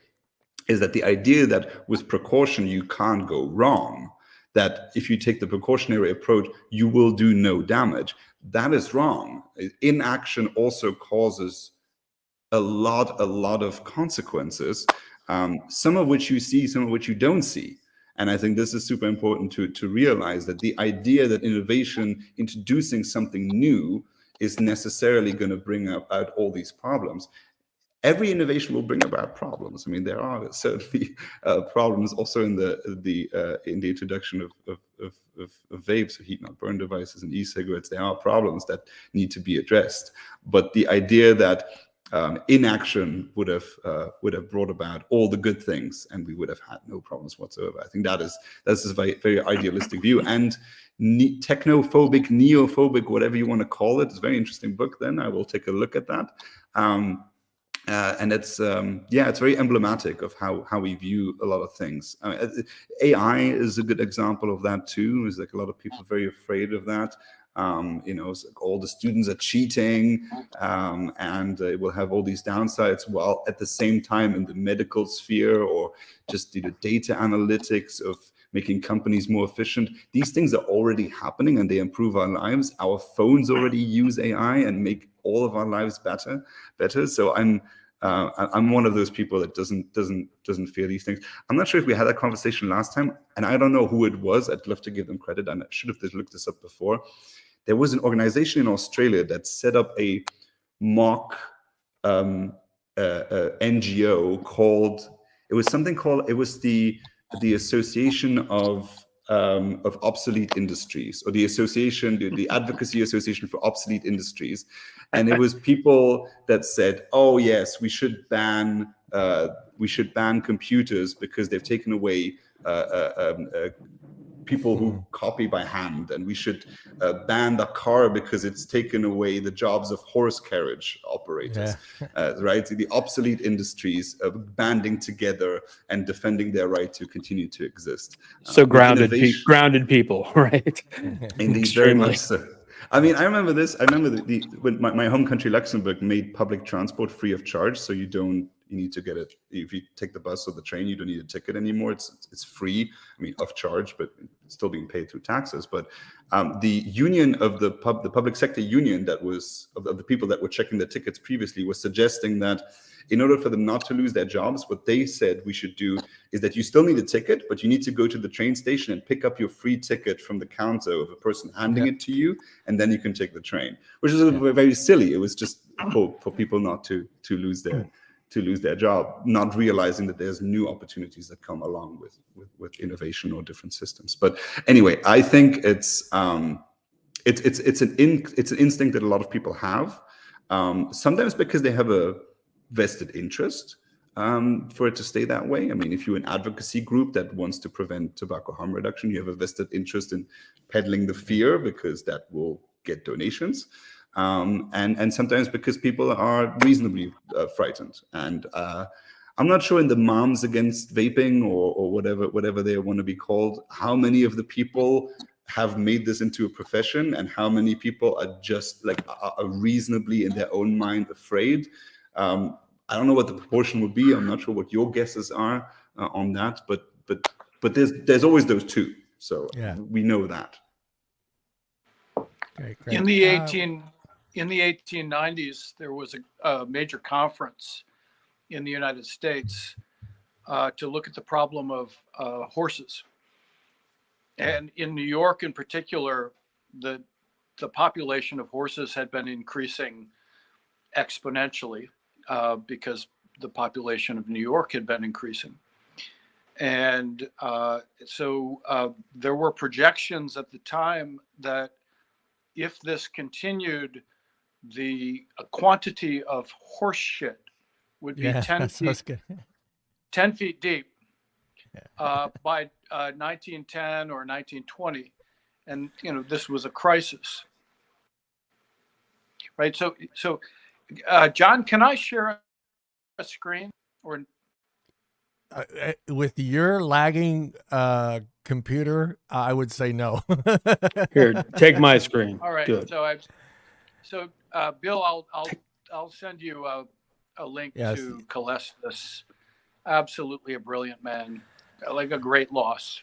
is that the idea that with precaution you can't go wrong, that if you take the precautionary approach you will do no damage, that is wrong. Inaction also causes a lot of consequences, some of which you see, some of which you don't see. And I think this is super important to realize, that the idea that innovation, introducing something new, is necessarily going to bring out all these problems. Every innovation will bring about problems. I mean, there are certainly problems also in the introduction of vapes, or heat-not-burn devices, and e-cigarettes. There are problems that need to be addressed. But the idea that inaction would have brought about all the good things, and we would have had no problems whatsoever. I think that's a very, very idealistic view, and technophobic, neophobic, whatever you want to call it. It's a very interesting book. Then I will take a look at that. And it's very emblematic of how we view a lot of things. AI is a good example of that too. Is like a lot of people are very afraid of that. It's like all the students are cheating, and it will have all these downsides. While at the same time, in the medical sphere, or just data analytics of making companies more efficient, these things are already happening, and they improve our lives. Our phones already use AI and make all of our lives better. So I'm one of those people that doesn't fear these things. I'm not sure if we had that conversation last time, and I don't know who it was. I'd love to give them credit, and I should have looked this up before. There was an organization in Australia that set up a mock NGO called. It was the Association of obsolete industries, or the association, the Advocacy Association for Obsolete Industries, and it was people that said, "Oh yes, we should ban computers because they've taken away people who copy by hand, and we should ban the car because it's taken away the jobs of horse carriage operators." Right? The obsolete industries banding together and defending their right to continue to exist. So grounded people, right? Indeed, very much so. I mean, I remember this. I remember when my home country Luxembourg made public transport free of charge, so you need to get it. If you take the bus or the train, you don't need a ticket anymore. It's free. I mean, of charge, but it's still being paid through taxes. But the union of the public sector union that was of the people that were checking the tickets previously was suggesting that in order for them not to lose their jobs, what they said we should do is that you still need a ticket, but you need to go to the train station and pick up your free ticket from the counter of a person handing it to you, and then you can take the train, which is very silly. It was just for people not to lose their job, not realizing that there's new opportunities that come along with innovation or different systems. But anyway, I think it's an instinct that a lot of people have, sometimes because they have a vested interest for it to stay that way. I mean, if you're an advocacy group that wants to prevent tobacco harm reduction, you have a vested interest in peddling the fear because that will get donations. And sometimes because people are reasonably frightened. And I'm not sure in the moms against vaping or whatever they want to be called, how many of the people have made this into a profession and how many people are just like are reasonably in their own mind afraid. I don't know what the proportion would be. I'm not sure what your guesses are on that, but there's always those two. So we know that. Great. In the 1890s, there was a major conference in the United States to look at the problem of horses. And in New York in particular, the population of horses had been increasing exponentially because the population of New York had been increasing. And so there were projections at the time that if this continued, the quantity of horse shit would be 10 feet deep by 1910 or 1920. And, this was a crisis. Right. So John, can I share a screen or with your lagging computer? I would say no. Here, take my screen. All right. Good. So Bill, I'll send you a link to Calestis. Absolutely a brilliant man, like a great loss.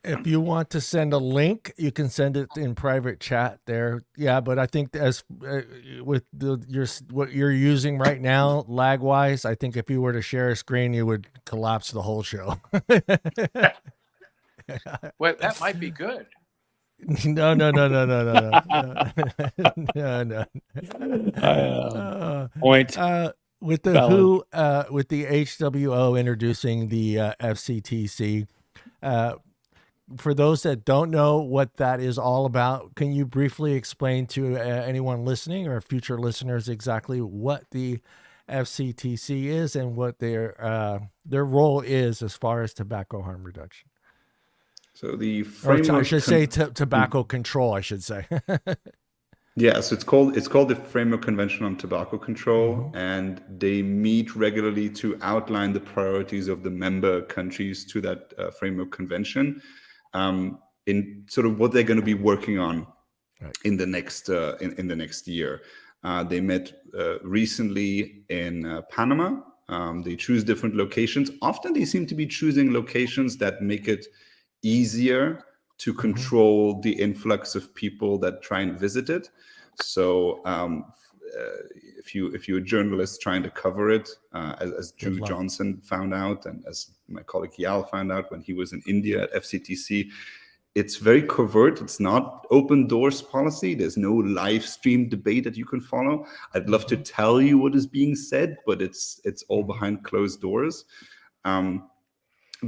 If you want to send a link, you can send it in private chat there. Yeah, but I think as with what you're using right now, lag wise, I think if you were to share a screen, you would collapse the whole show. Well, that might be good. No. Point. With the WHO, with the HWO introducing the FCTC. For those that don't know what that is all about, can you briefly explain to anyone listening or future listeners exactly what the FCTC is and what their role is as far as tobacco harm reduction? So the framework, I should say tobacco control, I should say. Yeah, so it's called the Framework Convention on Tobacco Control, and they meet regularly to outline the priorities of the member countries to that framework convention, in sort of what they're going to be working on in the next in the next year. They met recently in Panama. They choose different locations. Often they seem to be choosing locations that make it easier to control the influx of people that try and visit it. So if you're a journalist trying to cover it, as Drew Johnson found out, and as my colleague Yal found out when he was in India at FCTC, it's very covert. It's not open doors policy. There's no live stream debate that you can follow. I'd love to tell you what is being said, but it's all behind closed doors.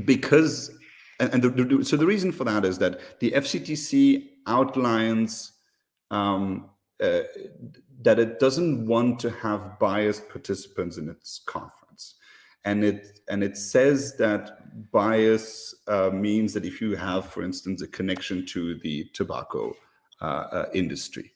Because So the reason for that is that the FCTC outlines that it doesn't want to have biased participants in its conference, and it says that bias means that if you have, for instance, a connection to the tobacco industry.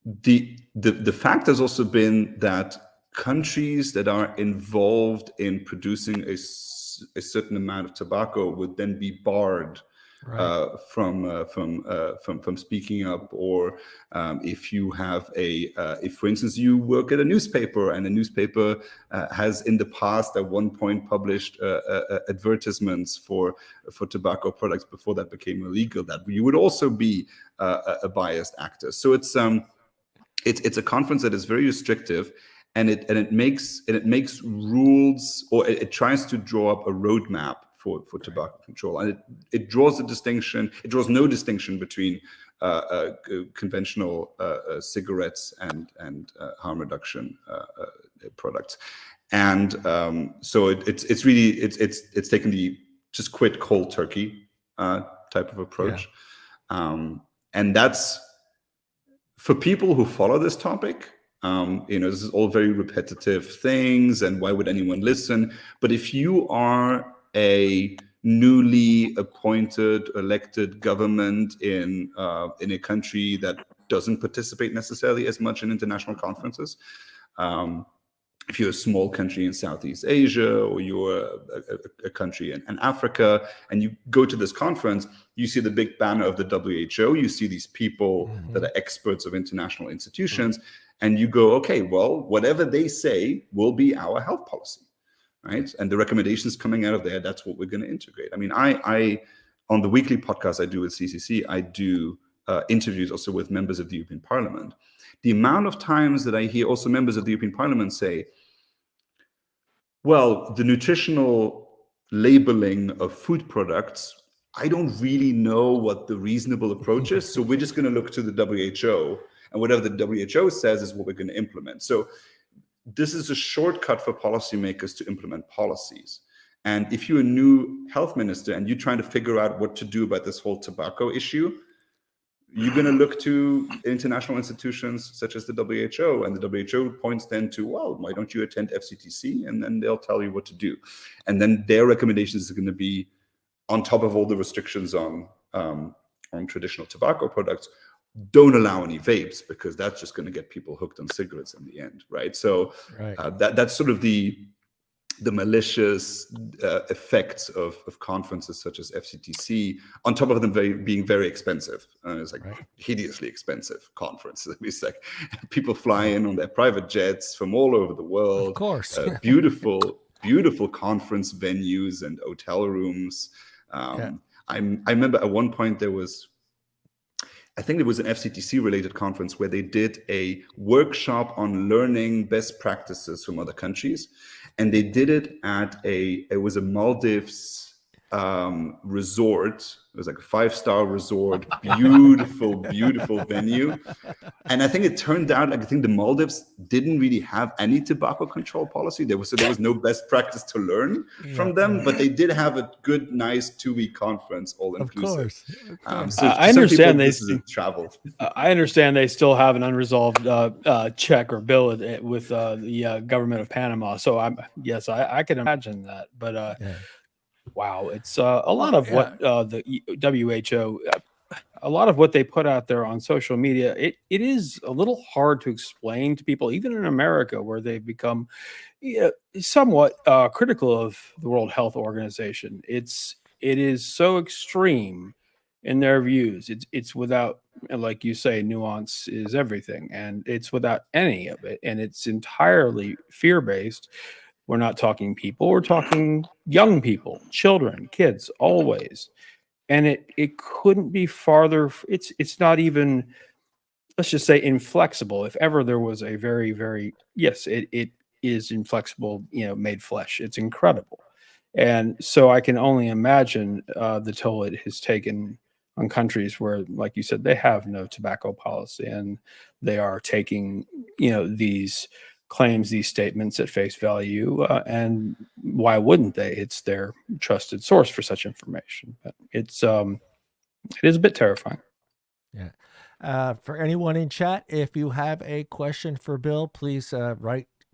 The fact has also been that countries that are involved in producing a certain amount of tobacco would then be barred from speaking up, or if you have if, for instance, you work at a newspaper and the newspaper has in the past at one point published advertisements for tobacco products before that became illegal, that you would also be a biased actor. So it's a conference that is very restrictive, and it makes rules, or it tries to draw up a roadmap for tobacco control, and it draws a distinction. It draws no distinction between conventional cigarettes and harm reduction products, and so it's really taken the just quit cold turkey type of approach, and that's for people who follow this topic. This is all very repetitive things, and why would anyone listen? But if you are a newly appointed, elected government in a country that doesn't participate necessarily as much in international conferences, if you're a small country in Southeast Asia, or you're a country in Africa, and you go to this conference, you see the big banner of the WHO, you see these people that are experts of international institutions, and you go, okay, well, whatever they say will be our health policy, right? And the recommendations coming out of there, that's what we're going to integrate. I mean, I on the weekly podcast I do with CCC, I do interviews also with members of the European Parliament. The amount of times that I hear also members of the European Parliament say, well, the nutritional labeling of food products, I don't really know what the reasonable approach is, so we're just going to look to the WHO, and whatever the WHO says is what we're going to implement. So this is a shortcut for policymakers to implement policies. And if you're a new health minister and you're trying to figure out what to do about this whole tobacco issue, you're going to look to international institutions such as the WHO, and the WHO points then to, well, why don't you attend FCTC? And then they'll tell you what to do. And then their recommendations are going to be, on top of all the restrictions on traditional tobacco products, don't allow any vapes, because that's just going to get people hooked on cigarettes in the end, right? So that's sort of the malicious effects of conferences such as FCTC, on top of them being very expensive. It's like hideously expensive conferences. It's like people fly in on their private jets from all over the world. Of course. Beautiful conference venues and hotel rooms. I remember at one point I think it was an FCTC related conference where they did a workshop on learning best practices from other countries. And they did it at it was a Maldives resort. It was like a 5-star resort, beautiful venue. And I think it turned out, like, I think the Maldives didn't really have any tobacco control policy. There was no best practice to learn from them, but they did have a good, nice 2-week conference, all inclusive. Of course. So I understand traveled. I understand they still have an unresolved check or bill with the government of Panama. So I can imagine that, but. Wow, it's a lot of what the WHO, a lot of what they put out there on social media. It is a little hard to explain to people, even in America, where they've become somewhat critical of the World Health Organization. It is so extreme in their views. It's without, like you say, nuance is everything, and it's without any of it, and it's entirely fear-based. We're not talking people, we're talking young people, children, kids, always. And it couldn't be farther. It's not even, let's just say, inflexible. If ever there was a very, very, yes, it is inflexible, made flesh. It's incredible. And so I can only imagine the toll it has taken on countries where, like you said, they have no tobacco policy, and they are taking, these claims these statements at face value, and why wouldn't they? It's their trusted source for such information. But it is a bit terrifying. Yeah. For anyone in chat, if you have a question for Bill, please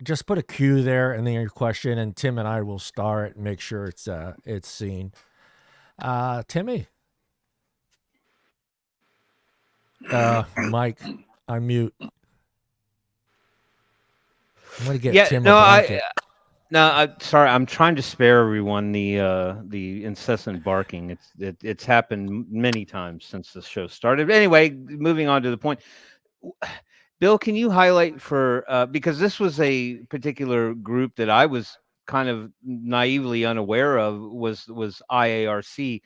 just put a Q there and then your question, and Tim and I will star it and make sure it's seen. Timmy. Mike, unmute. I'm gonna get Tim a blanket. Sorry, I'm trying to spare everyone the incessant barking. It's happened many times since the show started. Anyway, moving on to the point. Bill, can you highlight for because this was a particular group that I was kind of naively unaware of was IARC.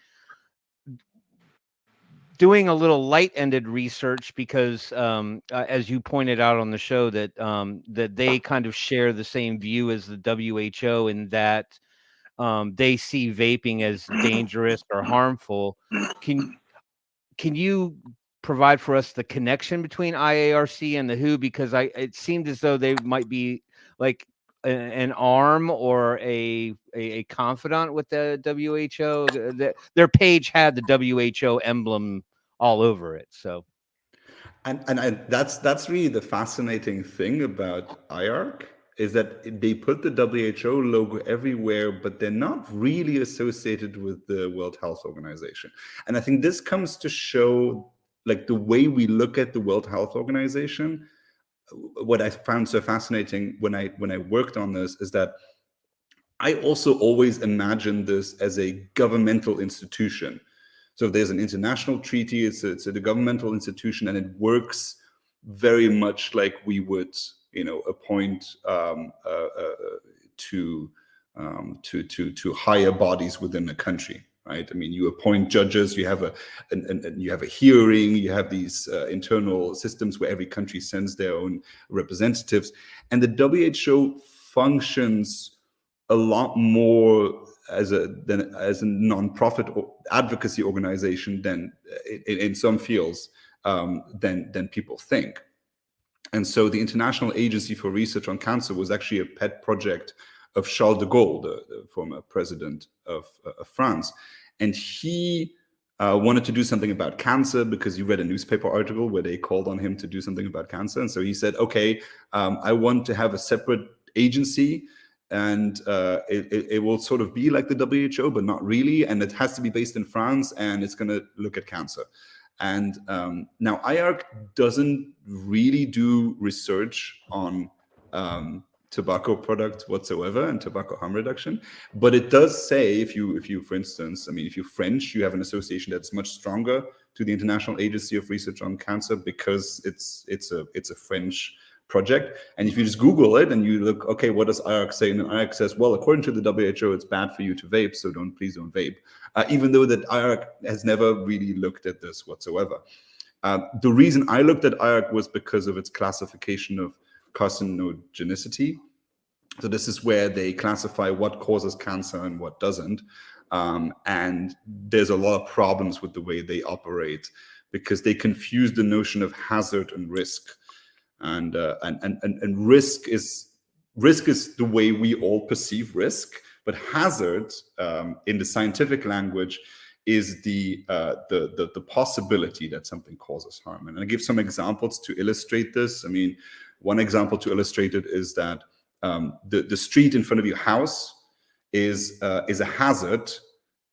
Doing a little light-ended research because, as you pointed out on the show, that they kind of share the same view as the WHO in that they see vaping as dangerous or harmful. Can you provide for us the connection between IARC and the WHO? Because it seemed as though they might be like an arm or a confidant with the WHO. Their page had the WHO emblem all over it. So, and that's really the fascinating thing about IARC is that they put the WHO logo everywhere, but they're not really associated with the World Health Organization. And I think this comes to show like the way we look at the World Health Organization. What I found so fascinating when I worked on this is that I also always imagined this as a governmental institution. So if there's an international treaty, it's a governmental institution, and it works very much like we would, appoint to higher bodies within a country. Right. I mean, you appoint judges, you have a hearing, you have these internal systems where every country sends their own representatives. And the WHO functions a lot more as a non-profit advocacy organization than in some fields than people think. And so the International Agency for Research on Cancer was actually a pet project of Charles de Gaulle, the former president of France. And he wanted to do something about cancer because he read a newspaper article where they called on him to do something about cancer. And so he said, okay, I want to have a separate agency, and it will sort of be like the WHO, but not really. And it has to be based in France, and it's going to look at cancer. And now IARC doesn't really do research on tobacco products whatsoever and tobacco harm reduction, but it does say if you for instance, if you're French, you have an association that's much stronger to the International Agency of Research on Cancer because it's a French project. And if you just Google it and you look, okay, what does IARC say? And then IARC says, well, according to the WHO, it's bad for you to vape, so please don't vape. Even though that IARC has never really looked at this whatsoever. The reason I looked at IARC was because of its classification of carcinogenicity. So this is where they classify what causes cancer and what doesn't. And there's a lot of problems with the way they operate because they confuse the notion of hazard and risk. And risk is the way we all perceive risk, but hazard in the scientific language is the possibility that something causes harm. And I'll give some examples to illustrate this. One example to illustrate it is that the street in front of your house is a hazard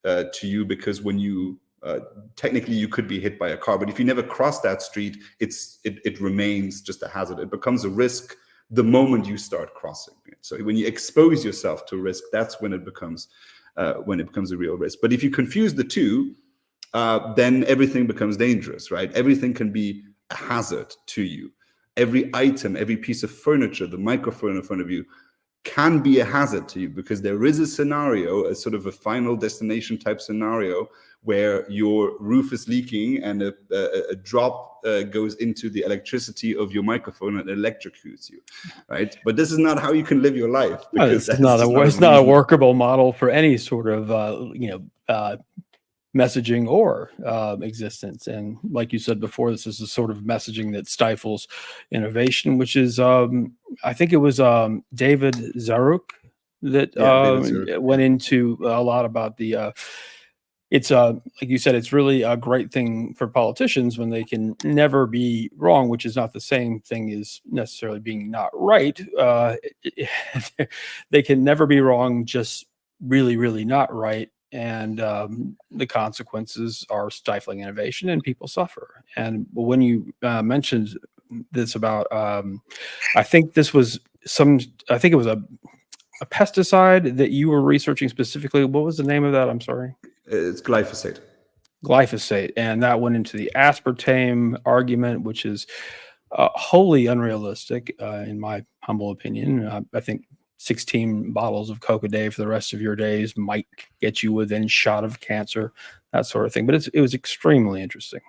to you because when you technically you could be hit by a car, but if you never cross that street, it remains just a hazard. It becomes a risk the moment you start crossing it. So when you expose yourself to risk, that's when it becomes a real risk. But if you confuse the two, then everything becomes dangerous, right? Everything can be a hazard to you. Every item, every piece of furniture, the microphone in front of you can be a hazard to you because there is a scenario, a sort of a final destination type scenario where your roof is leaking and a drop goes into the electricity of your microphone and electrocutes you, right? But this is not how you can live your life. It's not a workable model for any sort of messaging or existence. And like you said before, this is the sort of messaging that stifles innovation, which is, I think it was David Zaruk that went into a lot about the, it's like you said, it's really a great thing for politicians when they can never be wrong, which is not the same thing as necessarily being not right. They can never be wrong, just really, really not right. And the consequences are stifling innovation and people suffer. And when you mentioned this about, I think this was I think it was a pesticide that you were researching specifically. What was the name of that? I'm sorry. It's glyphosate. Glyphosate. And that went into the aspartame argument, which is wholly unrealistic, in my humble opinion. I think 16 bottles of Coke a day for the rest of your days might get you within shot of cancer, that sort of thing. But it was extremely interesting.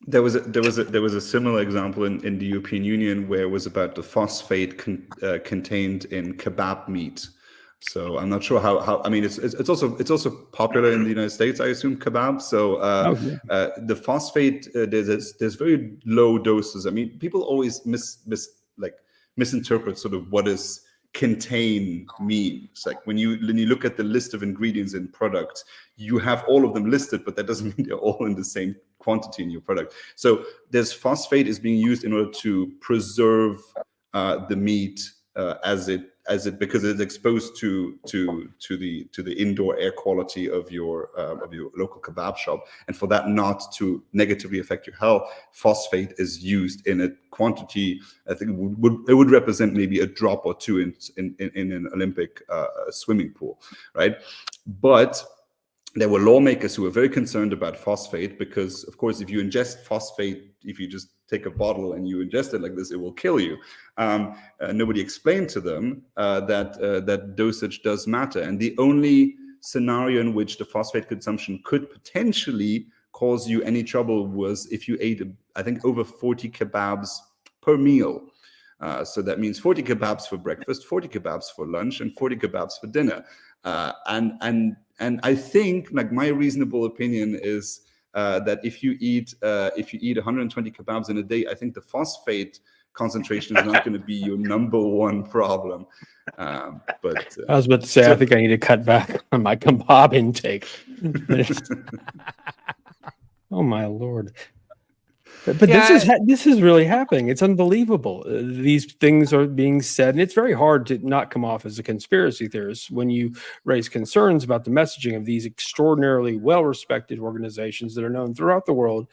There was a similar example in the European Union where it was about the phosphate contained in kebab meat. So I'm not sure how. I mean, it's also popular in the United States, I assume, kebab. So the phosphate, there's very low doses. I mean, people always misinterpret sort of what is contain means. Like when you look at the list of ingredients in products, you have all of them listed, but that doesn't mean they're all in the same quantity in your product. So there's phosphate is being used in order to preserve the meat because it's exposed to the indoor air quality of your local kebab shop, and for that not to negatively affect your health, phosphate is used in a quantity. I think it would represent maybe a drop or two in an Olympic swimming pool, right? But there were lawmakers who were very concerned about phosphate because, of course, if you ingest phosphate, if you just take a bottle and you ingest it like this, it will kill you. Nobody explained to them that dosage does matter. And the only scenario in which the phosphate consumption could potentially cause you any trouble was if you ate, I think, over 40 kebabs per meal. So that means 40 kebabs for breakfast, 40 kebabs for lunch, and 40 kebabs for dinner. And I think, like, my reasonable opinion is that if you eat 120 kebabs in a day, I think the phosphate concentration is not going to be your number one problem. But I was about to say, I think I need to cut back on my kebab intake. Oh my Lord. But this is really happening. It's unbelievable. These things are being said, and it's very hard to not come off as a conspiracy theorist when you raise concerns about the messaging of these extraordinarily well-respected organizations that are known throughout the world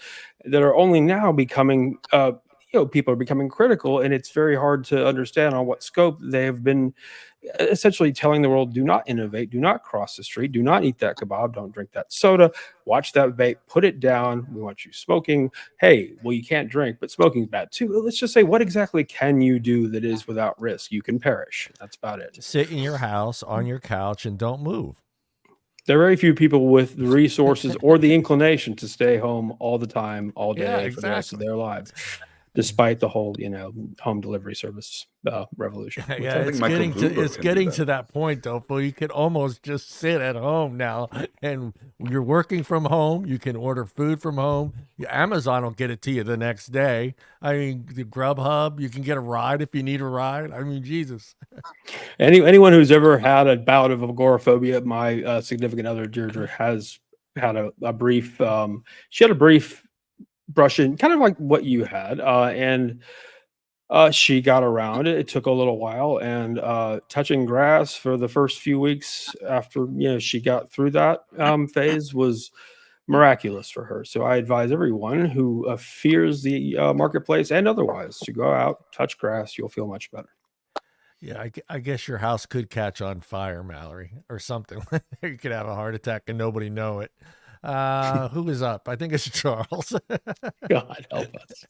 that are only now becoming, people are becoming critical, and it's very hard to understand on what scope they have been essentially telling the world, do not innovate, do not cross the street, do not eat that kebab, don't drink that soda, watch that vape, put it down, we want you smoking. Hey, well, you can't drink, but smoking's bad too. Let's just say, what exactly can you do that is without risk? You can perish. That's about it. Sit in your house on your couch and don't move. There are very few people with the resources or the inclination to stay home all the time, all day for the rest of their lives. Despite the whole, home delivery service revolution. Yeah, it's getting to that point, though. Phil, you could almost just sit at home now, and you're working from home. You can order food from home. Amazon will get it to you the next day. I mean, the Grubhub, you can get a ride if you need a ride. I mean, Jesus. Anyone who's ever had a bout of agoraphobia, my significant other, Deirdre, has had a brief. She had a brief brushing, kind of like what you had, and she got around it. It took a little while, and touching grass for the first few weeks after she got through that phase was miraculous for her. So I advise everyone who fears the marketplace and otherwise to go out, touch grass. You'll feel much better. Yeah, I guess your house could catch on fire, Mallory, or something. You could have a heart attack and nobody know it. Who is up? I think it's Charles. God help us.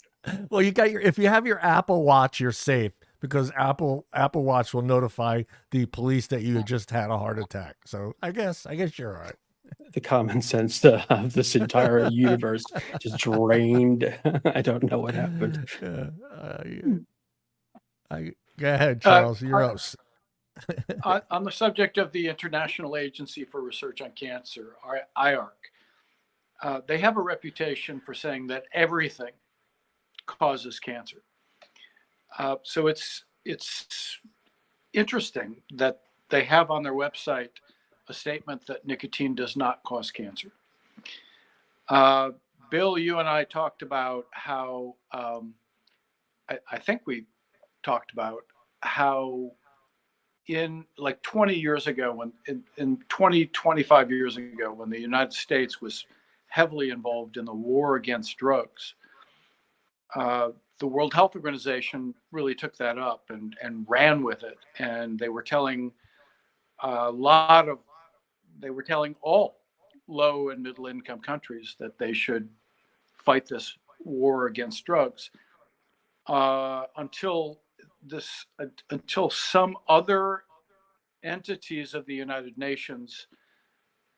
Well, if you have your Apple Watch, you're safe because Apple Watch will notify the police that you just had a heart attack. So I guess you're all right. The common sense of this entire universe just drained. I don't know what happened. Go ahead, Charles. You're up. On the subject of the International Agency for Research on Cancer, IARC, they have a reputation for saying that everything causes cancer. So it's interesting that they have on their website a statement that nicotine does not cause cancer. Bill, you and I talked about how, I think we talked about how in like 20 years ago, when in 25 years ago, when the United States was heavily involved in the war against drugs, the World Health Organization really took that up and ran with it. And they were telling they were telling all low and middle income countries that they should fight this war against drugs until some other entities of the United Nations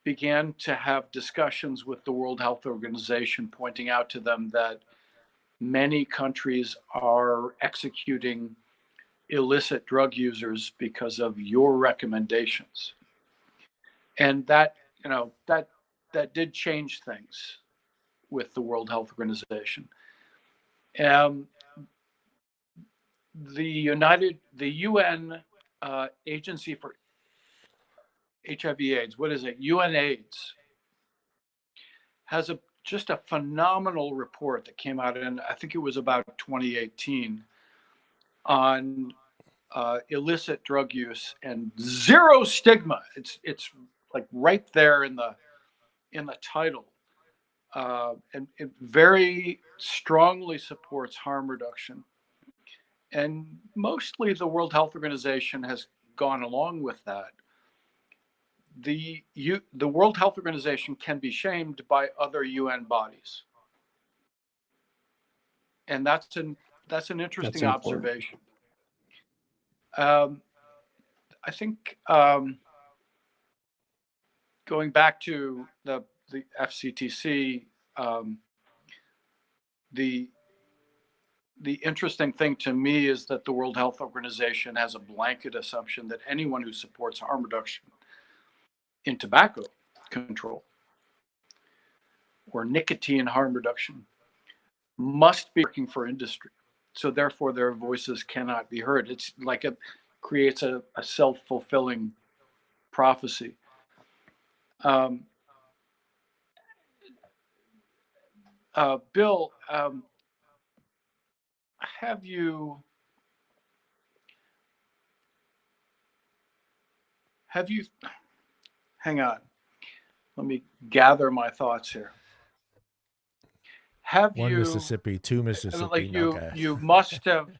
began to have discussions with the World Health Organization, pointing out to them that many countries are executing illicit drug users because of your recommendations. And that, that did change things with the World Health Organization. The UN Agency for HIV/AIDS, what is it? UNAIDS has just a phenomenal report that came out in, I think it was about 2018, on illicit drug use and zero stigma. It's like right there in the title, and it very strongly supports harm reduction. And mostly the World Health Organization has gone along with that. The World Health Organization can be shamed by other UN bodies, and that's an interesting observation. I think going back to the FCTC, the interesting thing to me is that the World Health Organization has a blanket assumption that anyone who supports harm reduction in tobacco control or nicotine harm reduction must be working for industry. So therefore their voices cannot be heard. It's like it creates a self-fulfilling prophecy. Bill, have you hang on, let me gather my thoughts here. Have One you Mississippi, two Mississippi? Like you must have,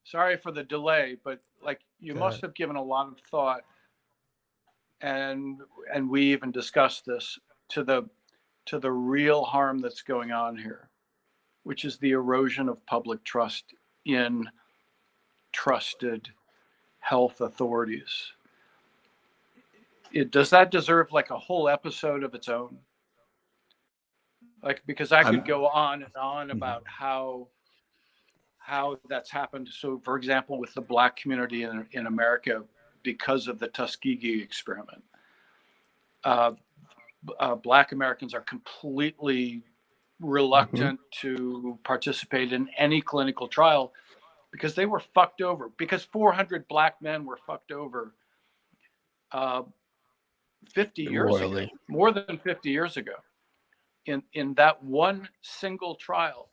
sorry for the delay, but like you must have given a lot of thought, and we even discussed this, to the real harm that's going on here, which is the erosion of public trust in trusted health authorities. Does that deserve like a whole episode of its own? Like, because I could go on and on about how that's happened. So, for example, with the Black community in America, because of the Tuskegee experiment, Black Americans are completely reluctant to participate in any clinical trial because they were fucked over. Because 400 Black men were fucked over 50 years ago, more than 50 years ago, in that one single trial.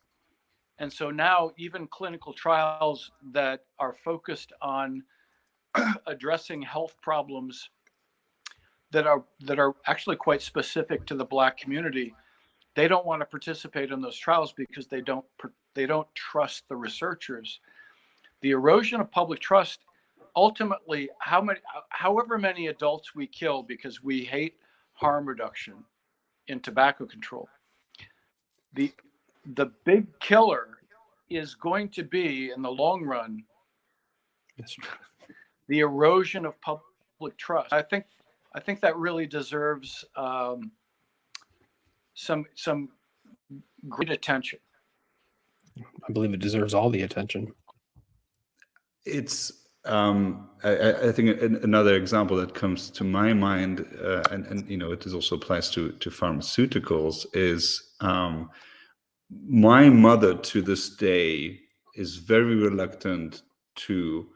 And so now even clinical trials that are focused on addressing health problems that are actually quite specific to the Black community, they don't want to participate in those trials because they don't trust the researchers. The erosion of public trust, ultimately, however many adults we kill because we hate harm reduction in tobacco control, the big killer is going to be, in the long run, the erosion of public trust. I think that really deserves some great attention. I believe it deserves all the attention. It's I think another example that comes to my mind, and you know, it also applies to pharmaceuticals, is my mother to this day is very reluctant to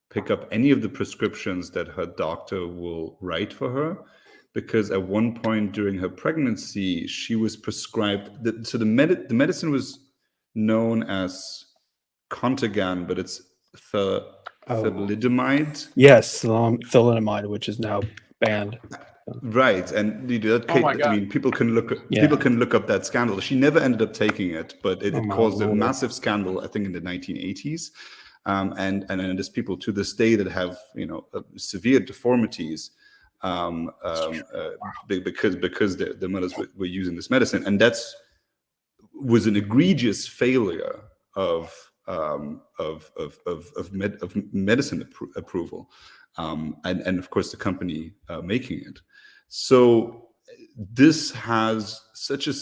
pick up any of the prescriptions that her doctor will write for her, because at one point during her pregnancy, she was prescribed, the medicine was known as Contagan, but it's thalidomide. Yes, thalidomide, which is now banned. Right, and that Oh my I God. mean, people can look up that scandal. She never ended up taking it, but it caused a massive scandal, I think, in the 1980s. And there's people to this day that have, you know, severe deformities because their mothers were using this medicine, and was an egregious failure of medicine approval, and of course the company making it. So this has such a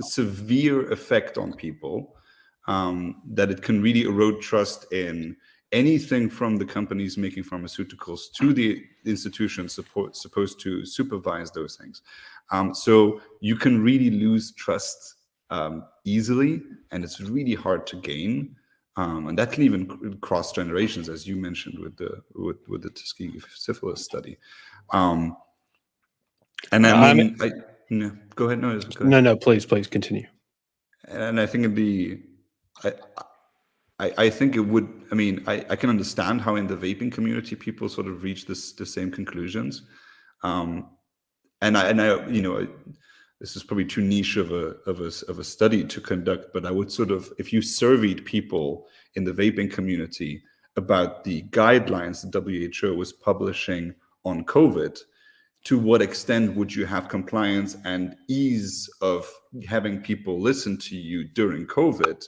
severe effect on people that it can really erode trust in anything from the companies making pharmaceuticals to the institutions supposed to supervise those things. So you can really lose trust easily, and it's really hard to gain. And that can even cross generations, as you mentioned with the Tuskegee syphilis study. And I mean, no, go ahead. No, go ahead. No, please continue. And I think I think it would. I mean, I can understand how in the vaping community people sort of reach the same conclusions. And I you know, this is probably too niche of a study to conduct, but I would sort of, if you surveyed people in the vaping community about the guidelines the WHO was publishing on COVID, to what extent would you have compliance and ease of having people listen to you during COVID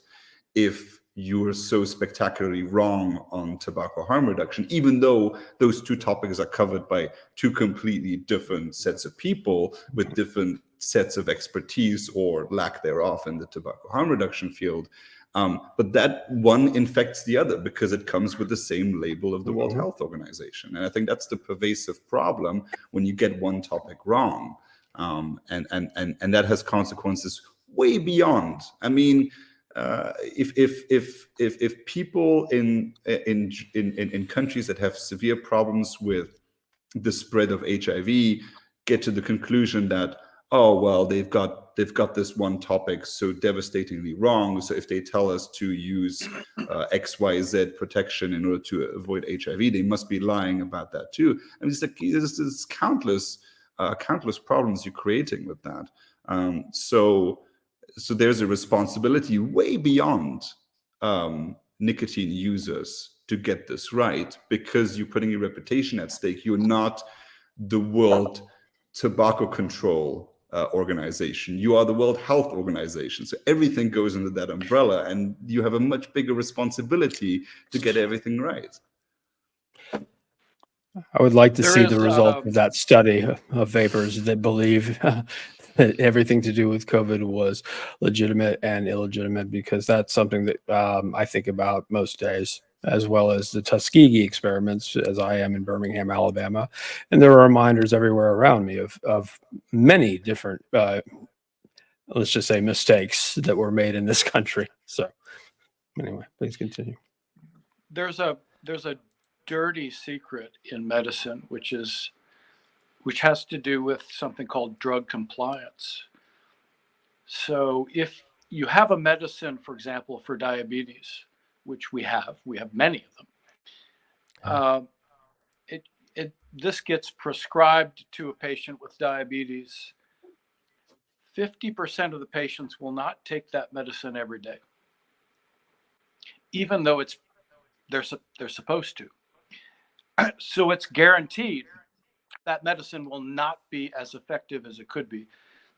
if you were so spectacularly wrong on tobacco harm reduction, even though those two topics are covered by two completely different sets of people with different sets of expertise or lack thereof in the tobacco harm reduction field. But that one infects the other because it comes with the same label of the World Health Organization. And I think that's the pervasive problem when you get one topic wrong. And that has consequences way beyond. I mean, if people in countries that have severe problems with the spread of HIV get to the conclusion that, oh well, they've got this one topic so devastatingly wrong, so if they tell us to use XYZ protection in order to avoid HIV, they must be lying about that too. I mean, there's countless problems you're creating with that. So there's a responsibility way beyond nicotine users to get this right, because you're putting your reputation at stake. You're not the World Tobacco Control Organization. You are the World Health Organization. So everything goes under that umbrella, and you have a much bigger responsibility to get everything right. I would like to see the result of that study of vapors that believe that everything to do with COVID was legitimate and illegitimate, because that's something that I think about most days, as well as the Tuskegee experiments, as I am in Birmingham, Alabama. And there are reminders everywhere around me of many different, let's just say, mistakes that were made in this country. So anyway, please continue. There's a dirty secret in medicine, which has to do with something called drug compliance. So if you have a medicine, for example, for diabetes, which we have many of them, this gets prescribed to a patient with diabetes. 50% of the patients will not take that medicine every day, even though they're supposed to. So it's guaranteed that medicine will not be as effective as it could be.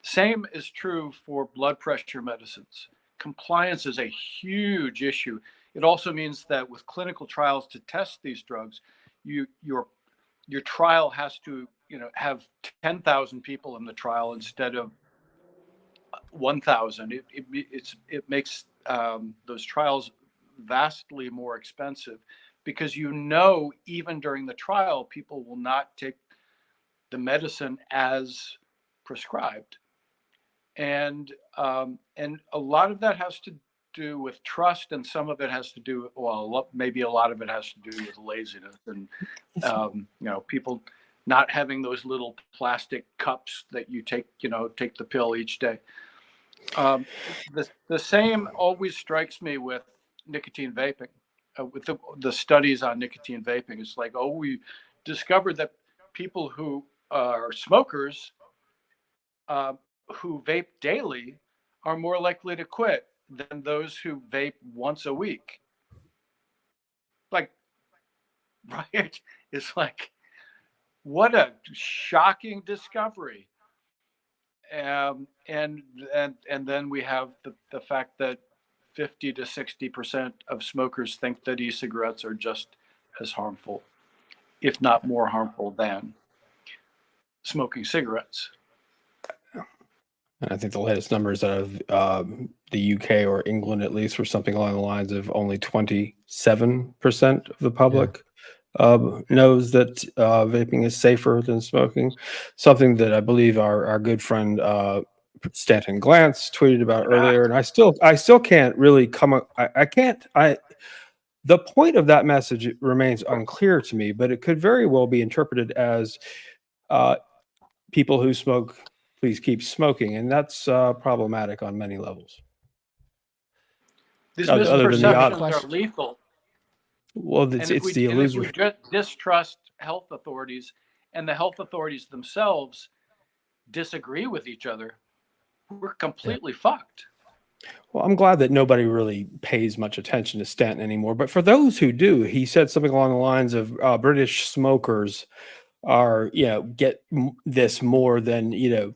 The same is true for blood pressure medicines. Compliance is a huge issue. It also means that with clinical trials to test these drugs, your trial has to have 10,000 people in the trial instead of 1,000. It makes those trials vastly more expensive, because even during the trial, people will not take the medicine as prescribed. And a lot of that has to do with trust, and some of it has to do, maybe a lot of it has to do with laziness and, people not having those little plastic cups that you take the pill each day. The same always strikes me with nicotine vaping, with the studies on nicotine vaping. It's like, we discovered that people who are smokers who vape daily are more likely to quit than those who vape once a week. Like, right? It's like, what a shocking discovery. And then we have the fact that 50 to 60% of smokers think that e-cigarettes are just as harmful, if not more harmful, than smoking cigarettes. And I think the latest numbers out of the UK or England, at least, were something along the lines of only 27% of the public knows that vaping is safer than smoking. Something that I believe our good friend Stanton Glantz tweeted about earlier, and I still can't really come up. The point of that message remains unclear to me, but it could very well be interpreted as people who smoke, please keep smoking, and that's problematic on many levels. These misperceptions are lethal. Well, it's the illusion. If we distrust health authorities, and the health authorities themselves disagree with each other, we're completely fucked. Well, I'm glad that nobody really pays much attention to Stanton anymore. But for those who do, he said something along the lines of British smokers are, get this more than,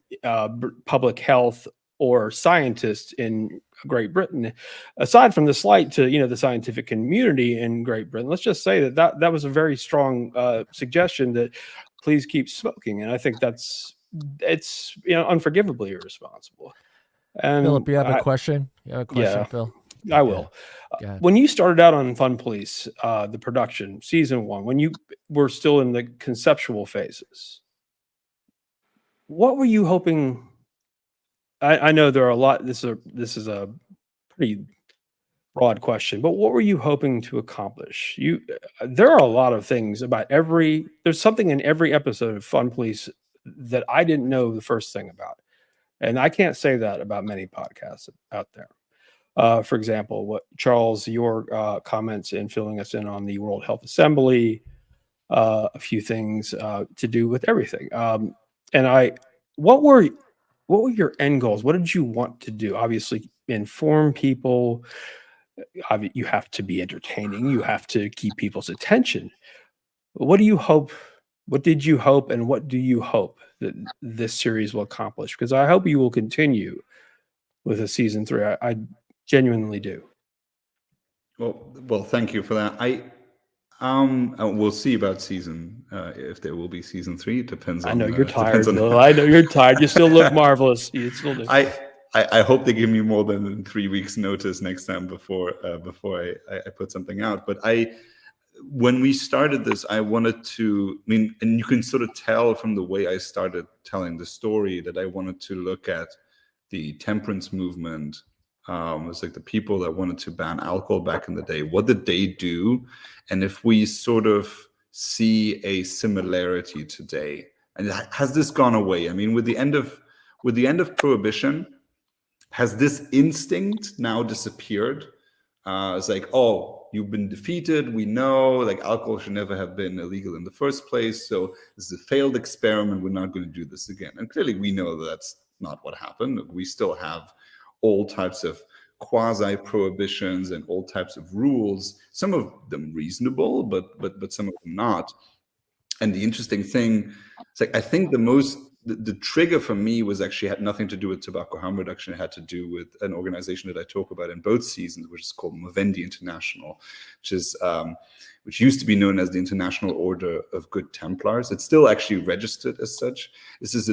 public health or scientists in Great Britain. Aside from the slight to, the scientific community in Great Britain, let's just say that was a very strong suggestion that please keep smoking. And I think it's unforgivably irresponsible. And Philip, you have a question? You have a question, Phil? I will. When you started out on Fun Police, the production, season 1, when you were still in the conceptual phases, what were you hoping? I know there are a lot. This is a pretty broad question, but what were you hoping to accomplish? There are a lot of things about there's something in every episode of Fun Police that I didn't know the first thing about. And I can't say that about many podcasts out there. For example, what Charles, your comments in filling us in on the World Health Assembly, a few things to do with everything. What were your end goals? What did you want to do? Obviously, inform people. You have to be entertaining. You have to keep people's attention. What do you hope? What did you hope, and what do you hope that this series will accomplish? Because I hope you will continue with a season 3. I genuinely do. Well, thank you for that. We'll see about if there will be season 3. It depends. I know you're tired, Bill. I know you're tired. You still look marvelous. You still do. I hope they give me more than 3 weeks notice next time before I put something out. But when we started this, I wanted to, and you can sort of tell from the way I started telling the story that I wanted to look at the temperance movement. It's like the people that wanted to ban alcohol back in the day. What did they do? And if we sort of see a similarity today, and has this gone away? With the end of prohibition, has this instinct now disappeared? It's like, you've been defeated. We know, like, alcohol should never have been illegal in the first place. So this is a failed experiment. We're not going to do this again. And clearly, we know that that's not what happened. We still have all types of quasi-prohibitions and all types of rules. Some of them reasonable, but some of them not. And the interesting thing, it's like I think the trigger for me was actually had nothing to do with tobacco harm reduction. It had to do with an organization that I talk about in both seasons, which is called Movendi International, which used to be known as the International Order of Good Templars. It's still actually registered as such. This is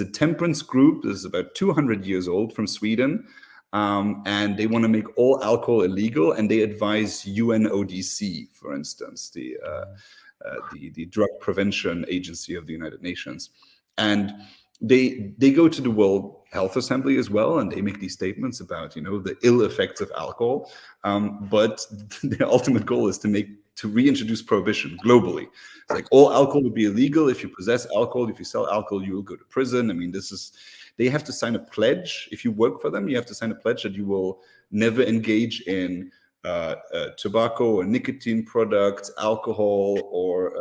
a temperance group. This is about 200 years old from Sweden. and they want to make all alcohol illegal, and they advise UNODC, for instance, the Drug Prevention Agency of the United Nations. And they go to the World Health Assembly as well, and they make these statements about, the ill effects of alcohol. But their ultimate goal is to reintroduce prohibition globally. It's like all alcohol would be illegal. If you possess alcohol, if you sell alcohol, you will go to prison. I mean, they have to sign a pledge. If you work for them, you have to sign a pledge that you will never engage in tobacco or nicotine products, alcohol, or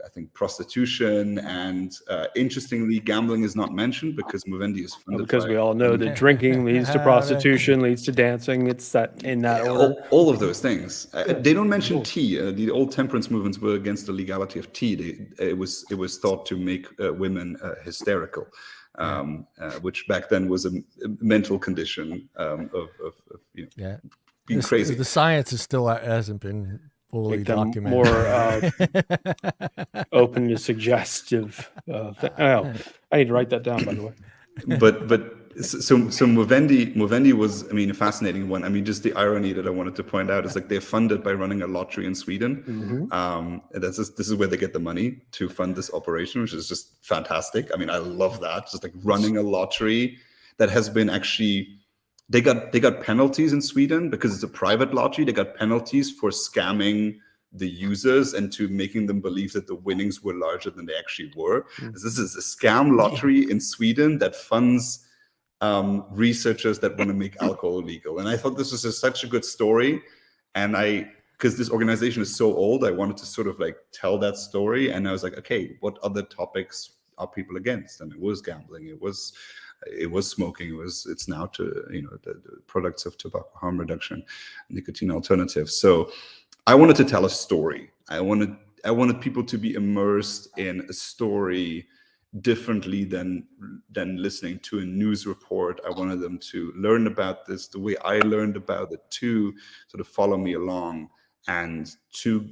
I think prostitution. And interestingly, gambling is not mentioned because Movendi is funded because we all know that drinking leads to prostitution, leads to dancing. It's that in that order. All of those things. They don't mention tea. The old temperance movements were against the legality of tea. It was thought to make women hysterical. Which back then was a mental condition of being crazy. The science is still hasn't been fully documented. More open to suggestive. I need to write that down, by the way. But so Movendi was, a fascinating one. Just the irony that I wanted to point out is like they're funded by running a lottery in Sweden. This is where they get the money to fund this operation, which is just fantastic. I love that. Just like running a lottery that has been actually, they got penalties in Sweden because it's a private lottery. They got penalties for scamming the users and to making them believe that the winnings were larger than they actually were. This is a scam lottery in Sweden that funds researchers that want to make alcohol illegal. And I thought this was such a good story. And because this organization is so old, I wanted to sort of like tell that story. And I was like, okay, what other topics are people against? And it was gambling. It was smoking. It's now to, the products of tobacco harm reduction, nicotine alternatives. So I wanted to tell a story. I wanted people to be immersed in a story differently than listening to a news report. I wanted them to learn about this the way I learned about it, to sort of follow me along and to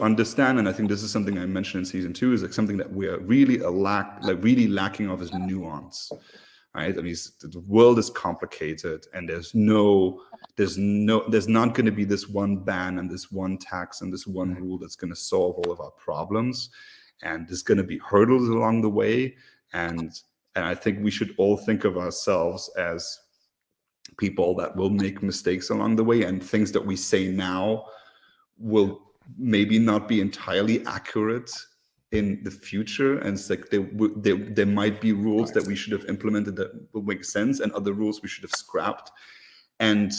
understand. And I think this is something I mentioned in season 2, is like something that we are really lacking of is nuance. Right? The world is complicated, and there's not going to be this one ban and this one tax and this one rule that's going to solve all of our problems. And there's going to be hurdles along the way. And I think we should all think of ourselves as people that will make mistakes along the way, and things that we say now will maybe not be entirely accurate in the future. And it's like there might be rules that we should have implemented that will make sense, and other rules we should have scrapped. And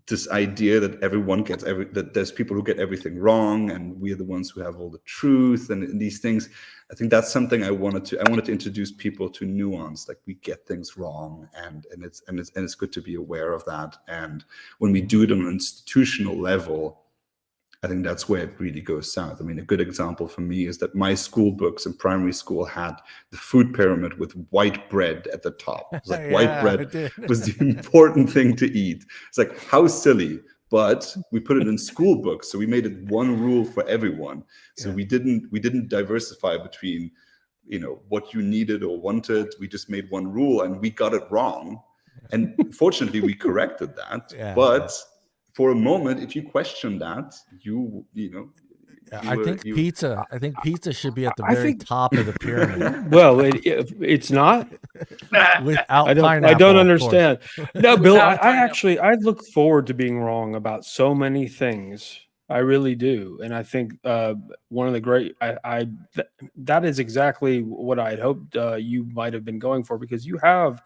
this idea that that there's people who get everything wrong, and we're the ones who have all the truth, and these things. I think that's something I wanted to introduce people to nuance. Like, we get things wrong, and it's good to be aware of that. And when we do it on an institutional level, I think that's where it really goes south. A good example for me is that my school books in primary school had the food pyramid with white bread at the top. It's like white bread was the important thing to eat. It's like, how silly, but we put it in school books. So we made it one rule for everyone. So we didn't diversify between, what you needed or wanted. We just made one rule, and we got it wrong. And fortunately we corrected that. But for a moment, if you question that, I think pizza should be at the very top of the pyramid. Well, it's not. Without I don't understand. No, Bill, I look forward to being wrong about so many things. I really do. And I think one of the great, that is exactly what I had hoped you might have been going for, because you have,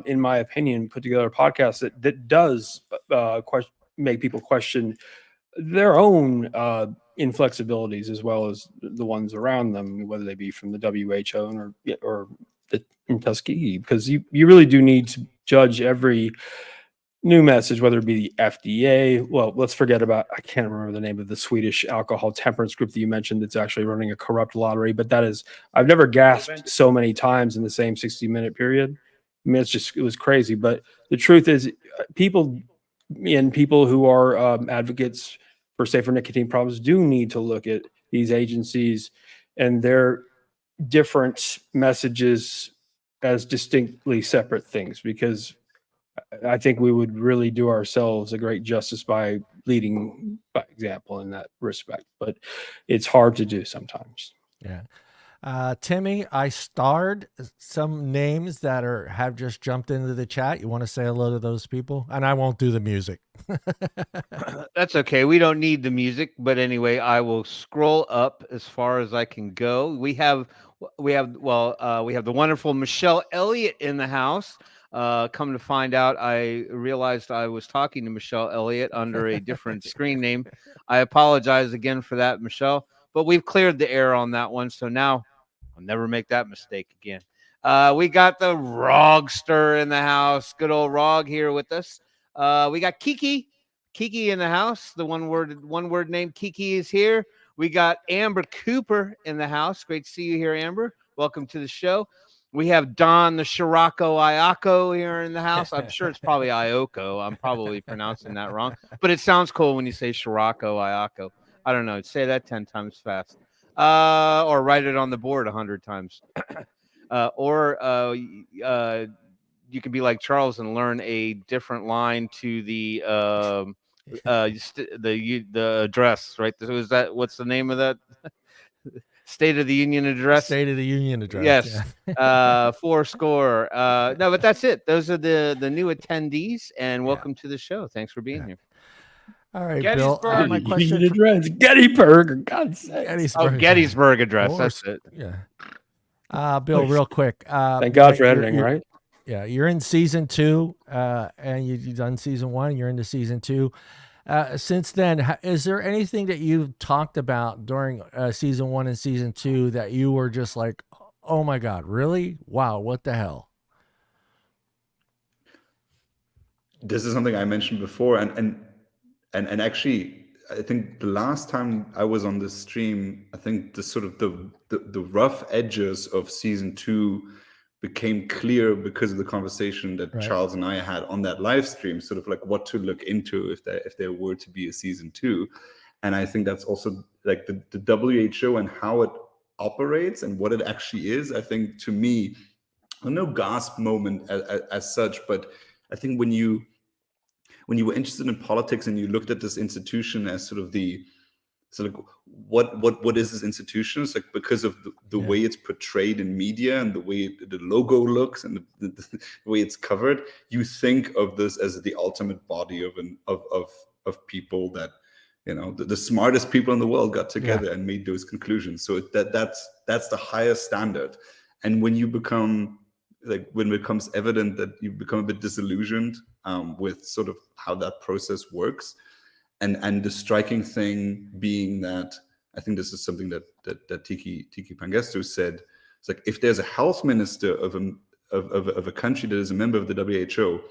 in my opinion, put together a podcast that does make people question their own inflexibilities as well as the ones around them, whether they be from the WHO or the Tuskegee, because you really do need to judge every new message, whether it be the FDA. Well, let's forget about, I can't remember the name of the Swedish alcohol temperance group that you mentioned that's actually running a corrupt lottery, but that is, I've never gasped so many times in the same 60-minute period. It was crazy. But the truth is, people who are advocates for safer nicotine problems do need to look at these agencies and their different messages as distinctly separate things, because I think we would really do ourselves a great justice by leading by example in that respect. But it's hard to do sometimes. Yeah. Timmy, I starred some names that have just jumped into the chat. You want to say hello to those people? And I won't do the music. That's okay. We don't need the music, but anyway, I will scroll up as far as I can go. We have the wonderful Michelle Elliott in the house. Come to find out, I realized I was talking to Michelle Elliott under a different screen name. I apologize again for that, Michelle, but we've cleared the air on that one. So now I'll never make that mistake again. We got the Rogster in the house. Good old Rog here with us. We got Kiki in the house. The one word name Kiki is here. We got Amber Cooper in the house. Great to see you here, Amber. Welcome to the show. We have Don the Shirako Ioko here in the house. I'm sure it's probably Ioko. I'm probably pronouncing that wrong, but it sounds cool when you say Shirako Ioko. I don't know. Say that 10 times fast. Or write it on the board 100 times. You could be like Charles and learn a different line to the address, right? Is that, what's the name of that? State of the Union address. State of the Union address. Yes. Yeah. 4 score. No, but that's it. Those are the new attendees, and welcome to the show. Thanks for being here. All right, Gettysburg. Bill. My question address. Gettysburg, for God's sake. Gettysburg address. That's it. Yeah. Bill, real quick. Thank God for editing, right? Yeah, you're in season 2, and you've done season 1. You're into season 2. Since then, is there anything that you've talked about during season 1 and season 2 that you were just like, oh my God, really? Wow, what the hell? This is something I mentioned before, and actually, I think the last time I was on this stream, I think the sort of the rough edges of season 2 became clear because of the conversation that Charles and I had on that live stream, sort of like what to look into if there were to be a season 2. And I think that's also like the WHO and how it operates and what it actually is. I think, to me, no gasp moment as such, but I think when you were interested in politics and you looked at this institution as sort of what is this institution? It's like, because of the way it's portrayed in media and the way the logo looks and the way it's covered, you think of this as the ultimate body of people that, you know, the smartest people in the world got together and made those conclusions. So that's the highest standard. And when you become when it becomes evident that you become a bit disillusioned with sort of how that process works. And the striking thing being that, I think this is something that Tiki Pangestu said. It's like, if there's a health minister of a country that is a member of the WHO,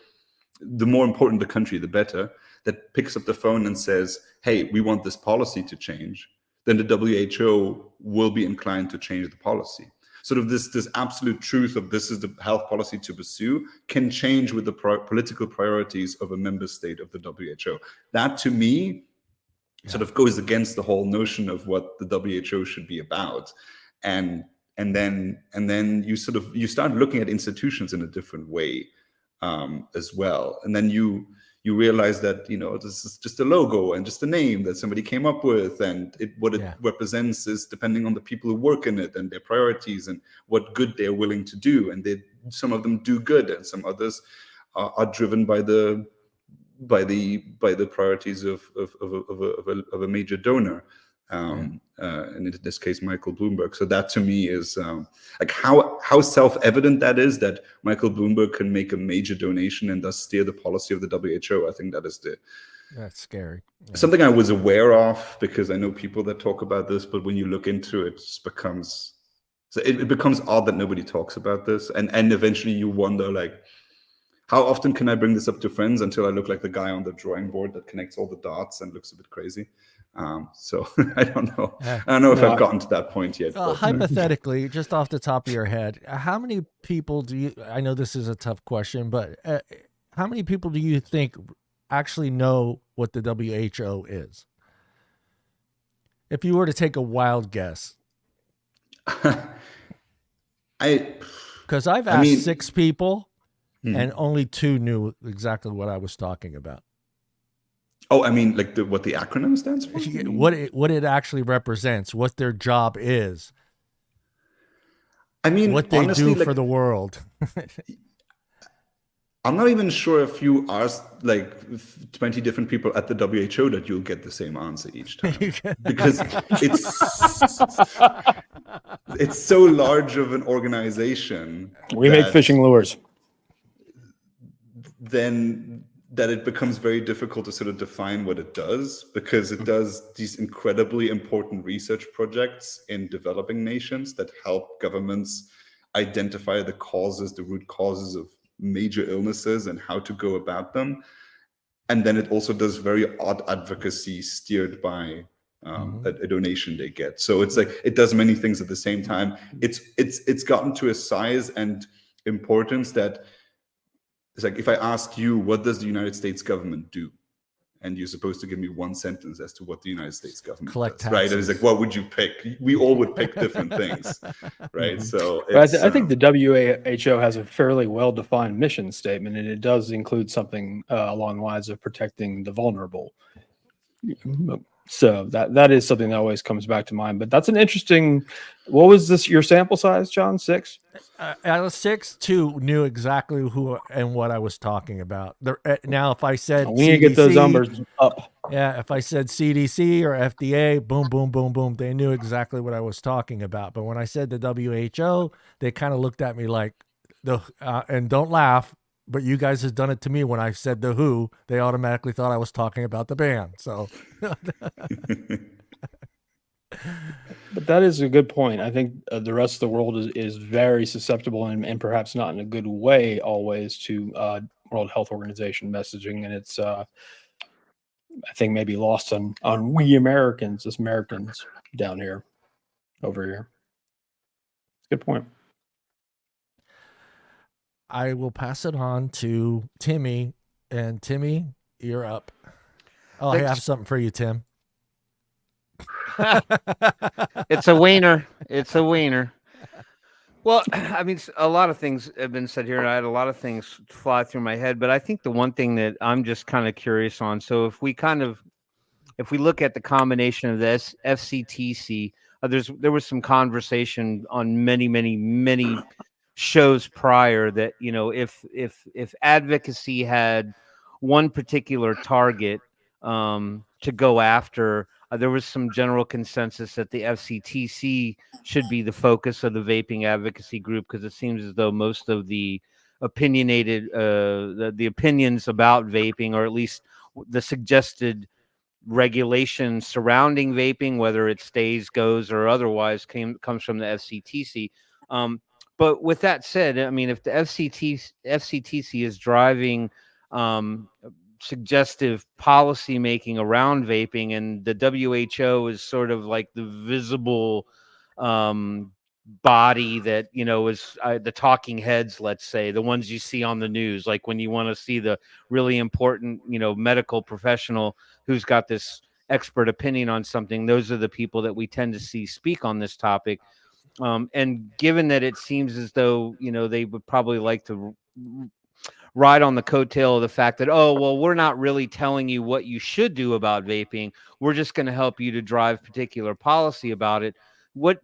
the more important the country, the better, that picks up the phone and says, hey, we want this policy to change, then the WHO will be inclined to change the policy. Sort of this absolute truth of this is the health policy to pursue can change with the political priorities of a member state of the WHO. That, to me, sort of goes against the whole notion of what the WHO should be about. And then you start looking at institutions in a different way as well. And then you realize that, you know, this is just a logo and just a name that somebody came up with, and what it represents is depending on the people who work in it and their priorities and what good they're willing to do. And some of them do good, and some others are driven by the priorities of a major donor. And in this case, Michael Bloomberg. So that, to me, is like how self-evident that is, that Michael Bloomberg can make a major donation and thus steer the policy of the WHO. I think that's scary. Something I was aware of, because I know people that talk about this, but when you look into it, it becomes odd that nobody talks about this, and eventually you wonder, like, how often can I bring this up to friends until I look like the guy on the drawing board that connects all the dots and looks a bit crazy? So I don't know. I don't know if I've gotten to that point yet. Hypothetically, just off the top of your head, how many people I know this is a tough question, but how many people do you think actually know what the WHO is? If you were to take a wild guess. Because I've asked 6 people, and only 2 knew exactly what I was talking about. Oh, I mean, like what the acronym stands for? What it actually represents, what their job is. I mean, what they honestly, do for the world. I'm not even sure if you ask like 20 different people at the WHO that you'll get the same answer each time, because it's so large of an organization. We make fishing lures. Then that it becomes very difficult to sort of define what it does, because it does these incredibly important research projects in developing nations that help governments identify the root causes of major illnesses and how to go about them. And then it also does very odd advocacy steered by a donation they get. So it's like it does many things at the same time. It's gotten to a size and importance that it's like, if I ask you, what does the United States government do? And you're supposed to give me one sentence as to what the United States government does, right? And it's like, what would you pick? We all would pick different things, right? So I think the WHO has a fairly well-defined mission statement, and it does include something along the lines of protecting the vulnerable. So that is something that always comes back to mind. But that's an interesting. What was this? Your sample size, John? 6? Out of 6, 2 knew exactly who and what I was talking about. Now, if I said we need to get those numbers up. Yeah, if I said CDC or FDA, boom, boom, boom, boom, they knew exactly what I was talking about. But when I said the WHO, they kind of looked at me like and don't laugh, but you guys have done it to me when I said the WHO, they automatically thought I was talking about the band. So But that is a good point. I think the rest of the world is very susceptible and perhaps not in a good way always to World Health Organization messaging, and it's I think maybe lost on we Americans, as Americans down here, over here. Good point. I will pass it on to Timmy, and Timmy, you're up. Oh, I have something for you, Tim. It's a wiener. It's a wiener. Well, I mean, a lot of things have been said here, and I had a lot of things fly through my head. But I think the one thing that I'm just kind of curious on. So if we look at the combination of this FCTC, there was some conversation on many shows prior that, you know, if advocacy had one particular target to go after, there was some general consensus that the FCTC should be the focus of the vaping advocacy group, because it seems as though most of the opinionated the opinions about vaping, or at least the suggested regulation surrounding vaping, whether it stays, goes, or otherwise, comes from the FCTC. But with that said, I mean, if the FCTC is driving suggestive policy making around vaping, and the WHO is sort of like the visible body that, you know, is the talking heads, let's say, the ones you see on the news, like when you want to see the really important, you know, medical professional who's got this expert opinion on something, those are the people that we tend to see speak on this topic. And given that it seems as though, you know, they would probably like to ride on the coattail of the fact that, oh, well, we're not really telling you what you should do about vaping. We're just going to help you to drive particular policy about it.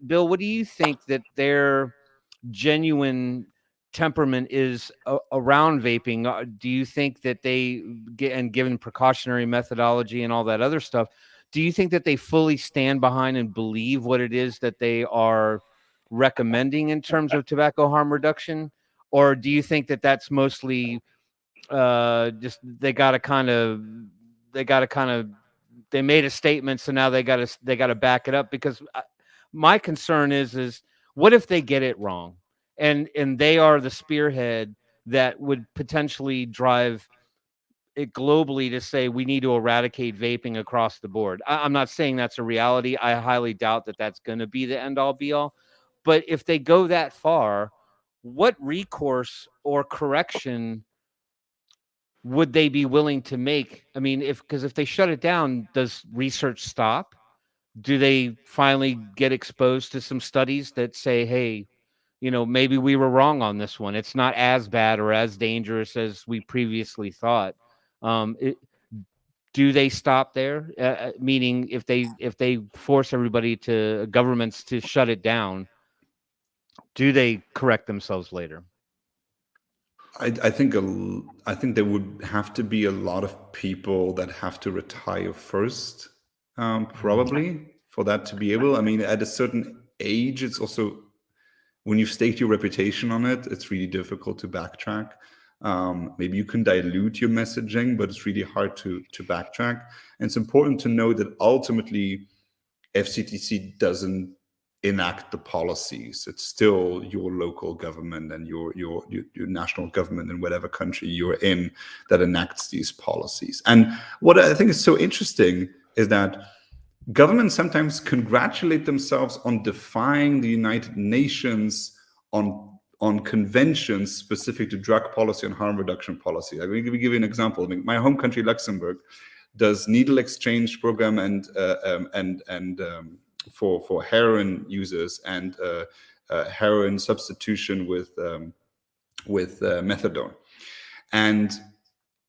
Bill, what do you think that their genuine temperament is around vaping? Do you think that they get, and given precautionary methodology and all that other stuff, do you think that they fully stand behind and believe what it is that they are recommending in terms of tobacco harm reduction? Or do you think that that's mostly just they made a statement, so now they got to back it up? Because my concern is what if they get it wrong, and they are the spearhead that would potentially drive it globally to say we need to eradicate vaping across the board. I'm not saying that's a reality. I highly doubt that that's going to be the end all be all. But if they go that far, what recourse or correction would they be willing to make? I mean, because if they shut it down, does research stop? Do they finally get exposed to some studies that say, hey, maybe we were wrong on this one. It's not as bad or as dangerous as we previously thought. Do they stop there? Meaning, if they force governments to shut it down, do they correct themselves later? I think there would have to be a lot of people that have to retire first, probably, for that to be able. I mean, at a certain age, it's also, when you've staked your reputation on it, it's really difficult to backtrack. Maybe you can dilute your messaging, but it's really hard to backtrack. And it's important to know that ultimately FCTC doesn't enact the policies. It's still your local government and your national government in whatever country you're in that enacts these policies. And what I think is so interesting is that governments sometimes congratulate themselves on defying the United Nations on conventions specific to drug policy and harm reduction policy. I'm going to give you an example. I mean, my home country, Luxembourg, does needle exchange program and for heroin users and heroin substitution with methadone. And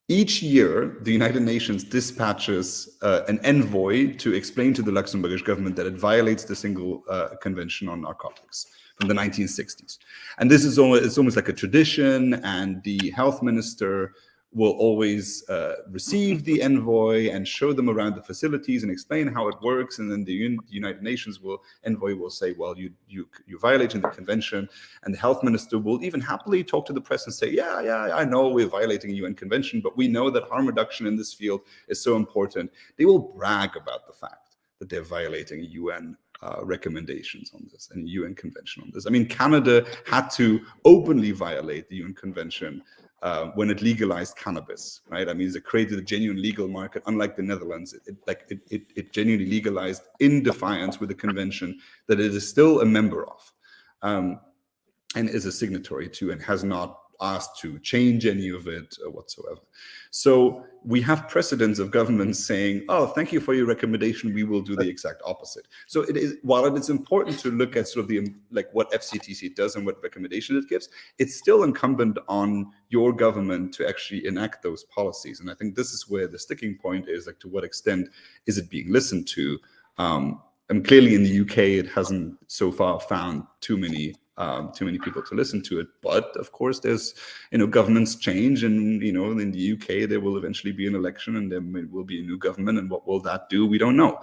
each year, the United Nations dispatches an envoy to explain to the Luxembourgish government that it violates the Single Convention on Narcotics from the 1960s. And this is it's almost like a tradition, and the health minister will always receive the envoy and show them around the facilities and explain how it works. And then the United Nations envoy will say, well, you're violating the convention. And the health minister will even happily talk to the press and say, yeah, I know we're violating a UN convention, but we know that harm reduction in this field is so important. They will brag about the fact that they're violating UN recommendations on this and UN convention on this. I mean, Canada had to openly violate the UN convention when it legalized cannabis, right? I mean, it created a genuine legal market, unlike the Netherlands. It genuinely legalized in defiance with the convention that it is still a member of, and is a signatory to, and has not asked to change any of it whatsoever. So we have precedents of governments saying, oh, thank you for your recommendation, we will do the exact opposite. So it is, while it is important to look at sort of what FCTC does and what recommendation it gives, it's still incumbent on your government to actually enact those policies. And I think this is where the sticking point is, like, to what extent is it being listened to? And clearly in the UK, it hasn't so far found too many people to listen to it. But of course, there's, governments change, and, in the UK, there will eventually be an election, and there will be a new government. And what will that do? We don't know.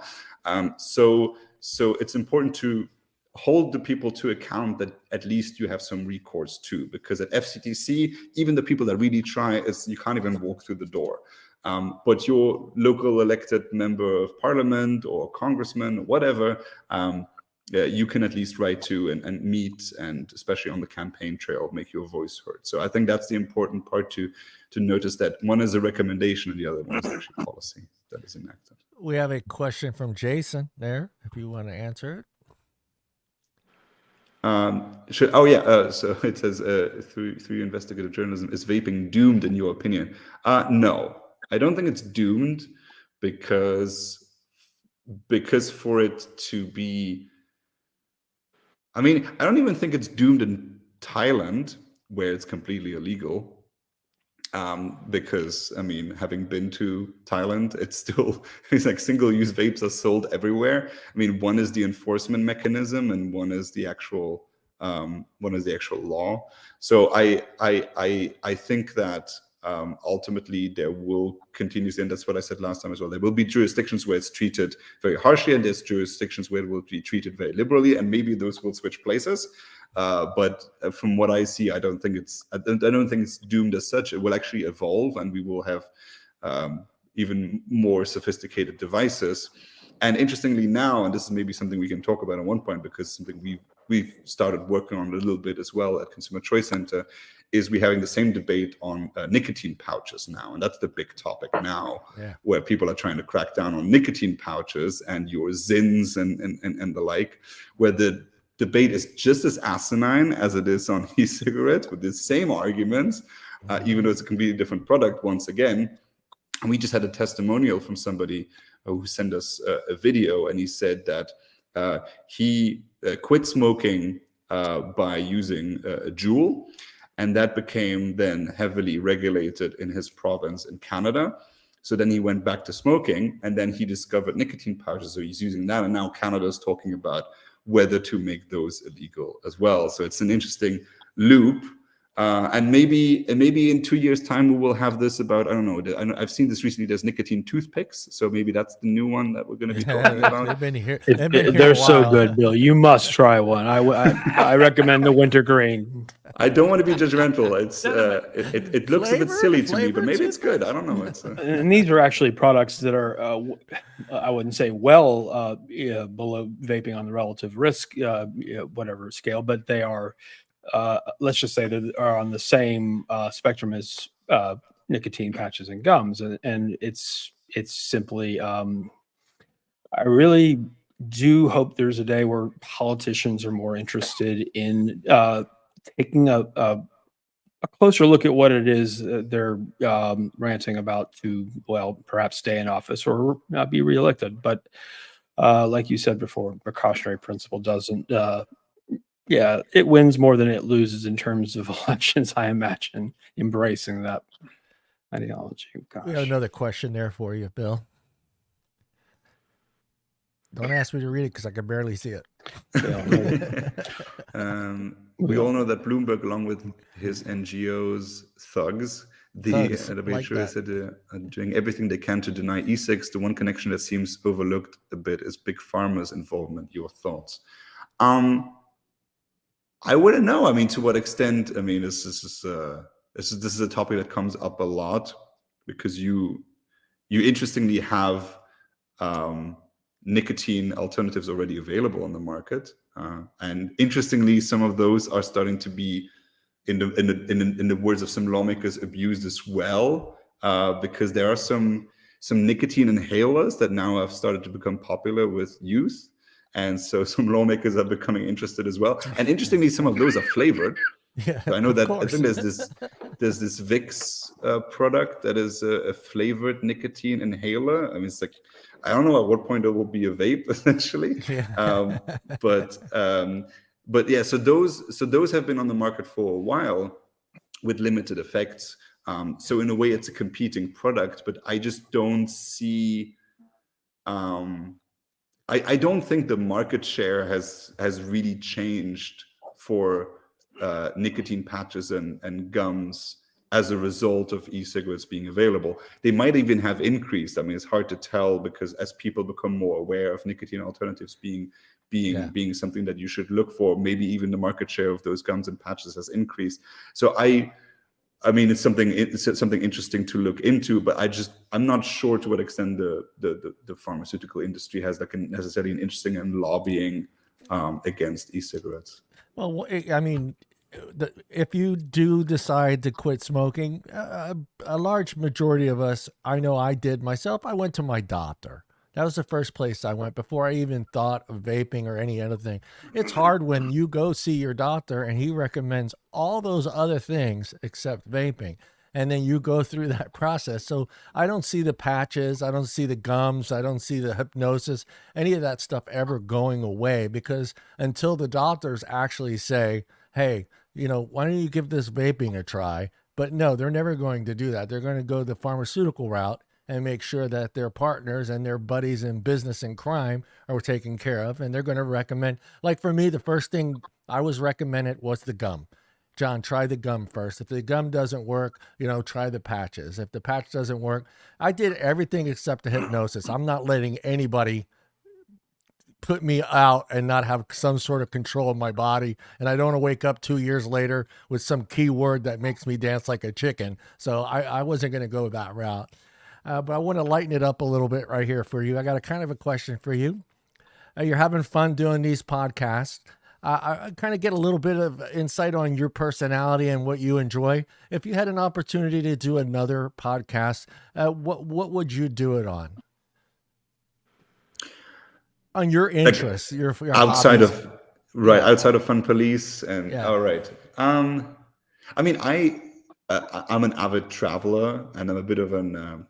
So it's important to hold the people to account that at least you have some recourse to, because at FCTC, even the people that really try, you can't even walk through the door. But your local elected member of parliament or congressman or whatever, you can at least write to and meet, and especially on the campaign trail, make your voice heard. So I think that's the important part to notice, that one is a recommendation and the other one is actually policy that is enacted. We have a question from Jason there, if you want to answer it. So it says, through investigative journalism, is vaping doomed in your opinion? No, I don't think it's doomed, because for it to be, I mean, I don't even think it's doomed in Thailand, where it's completely illegal. Because, I mean, having been to Thailand, it's like single-use vapes are sold everywhere. I mean, one is the enforcement mechanism, and one is the actual law. So I think that ultimately there will continue, and that's what I said last time as well, there will be jurisdictions where it's treated very harshly, and there's jurisdictions where it will be treated very liberally, and maybe those will switch places. But from what I see, I don't think it's doomed as such. It will actually evolve, and we will have even more sophisticated devices. And interestingly now, and this is maybe something we can talk about at one point, because something we've started working on a little bit as well at Consumer Choice Center, is we're having the same debate on nicotine pouches now. And that's the big topic now, where people are trying to crack down on nicotine pouches and your ZYNs and the like, where the debate is just as asinine as it is on e-cigarettes, with the same arguments, even though it's a completely different product once again. And we just had a testimonial from somebody who sent us a video, and he said that he quit smoking by using a jewel. And that became then heavily regulated in his province in Canada. So then he went back to smoking, and then he discovered nicotine pouches. So he's using that. And now Canada is talking about whether to make those illegal as well. So it's an interesting loop. And maybe in 2 years' time we will have this about, I don't know, I've seen this recently. There's nicotine toothpicks, so maybe that's the new one that we're going to be talking about. They've been here. They're so good, Bill. You must try one. I recommend the wintergreen. I don't want to be judgmental. It's it looks a bit silly to me, but maybe it's good. I don't know. And these are actually products that are I wouldn't say well below vaping on the relative risk whatever scale, but they are. Let's just say they are on the same spectrum as nicotine patches and gums, and it's simply. I really do hope there's a day where politicians are more interested in taking a closer look at what it is they're ranting about to, well, perhaps stay in office or not be reelected. But like you said before, precautionary principle doesn't. Yeah, it wins more than it loses in terms of elections, I imagine, embracing that ideology. Gosh. We have another question there for you, Bill. Don't ask me to read it because I can barely see it. We all know that Bloomberg, along with his NGOs, thugs, are doing everything they can to deny e-cigs. The one connection that seems overlooked a bit is Big Pharma's involvement. Your thoughts? I wouldn't know. I mean, to what extent? I mean, this is a topic that comes up a lot because you interestingly have nicotine alternatives already available on the market, and interestingly, some of those are starting to be, in the words of some lawmakers, abused as well, because there are some nicotine inhalers that now have started to become popular with youth. And so some lawmakers are becoming interested as well. And interestingly, some of those are flavored. Yeah, so I know that I think there's this Vicks product that is a flavored nicotine inhaler. I mean, it's like, I don't know at what point it will be a vape essentially. Yeah. But yeah, so those have been on the market for a while with limited effects. So in a way, it's a competing product, but I just don't see. I don't think the market share has really changed for nicotine patches and gums as a result of e-cigarettes being available. They might even have increased. I mean, it's hard to tell because as people become more aware of nicotine alternatives being something that you should look for, maybe even the market share of those gums and patches has increased. So I mean, it's something interesting to look into, but I'm not sure to what extent the pharmaceutical industry has necessarily an interesting in lobbying against e-cigarettes. Well, I mean, if you do decide to quit smoking, a large majority of us, I know I did myself, I went to my doctor. That was the first place I went before I even thought of vaping or any other thing. It's hard when you go see your doctor and he recommends all those other things except vaping. And then you go through that process. So I don't see the patches. I don't see the gums. I don't see the hypnosis, any of that stuff ever going away, because until the doctors actually say, hey, why don't you give this vaping a try? But no, they're never going to do that. They're going to go the pharmaceutical route and make sure that their partners and their buddies in business and crime are taken care of. And they're going to recommend, like for me, the first thing I was recommended was the gum. John, try the gum first. If the gum doesn't work, try the patches. If the patch doesn't work, I did everything except the hypnosis. I'm not letting anybody put me out and not have some sort of control of my body. And I don't want to wake up 2 years later with some keyword that makes me dance like a chicken. So I wasn't going to go that route. But I want to lighten it up a little bit right here for you. I got a kind of a question for you. You're having fun doing these podcasts. I kind of get a little bit of insight on your personality and what you enjoy. If you had an opportunity to do another podcast, what would you do it on? On your interests, your outside hobbies. outside of Fun Police and all right. I mean, I'm an avid traveler and I'm a bit of an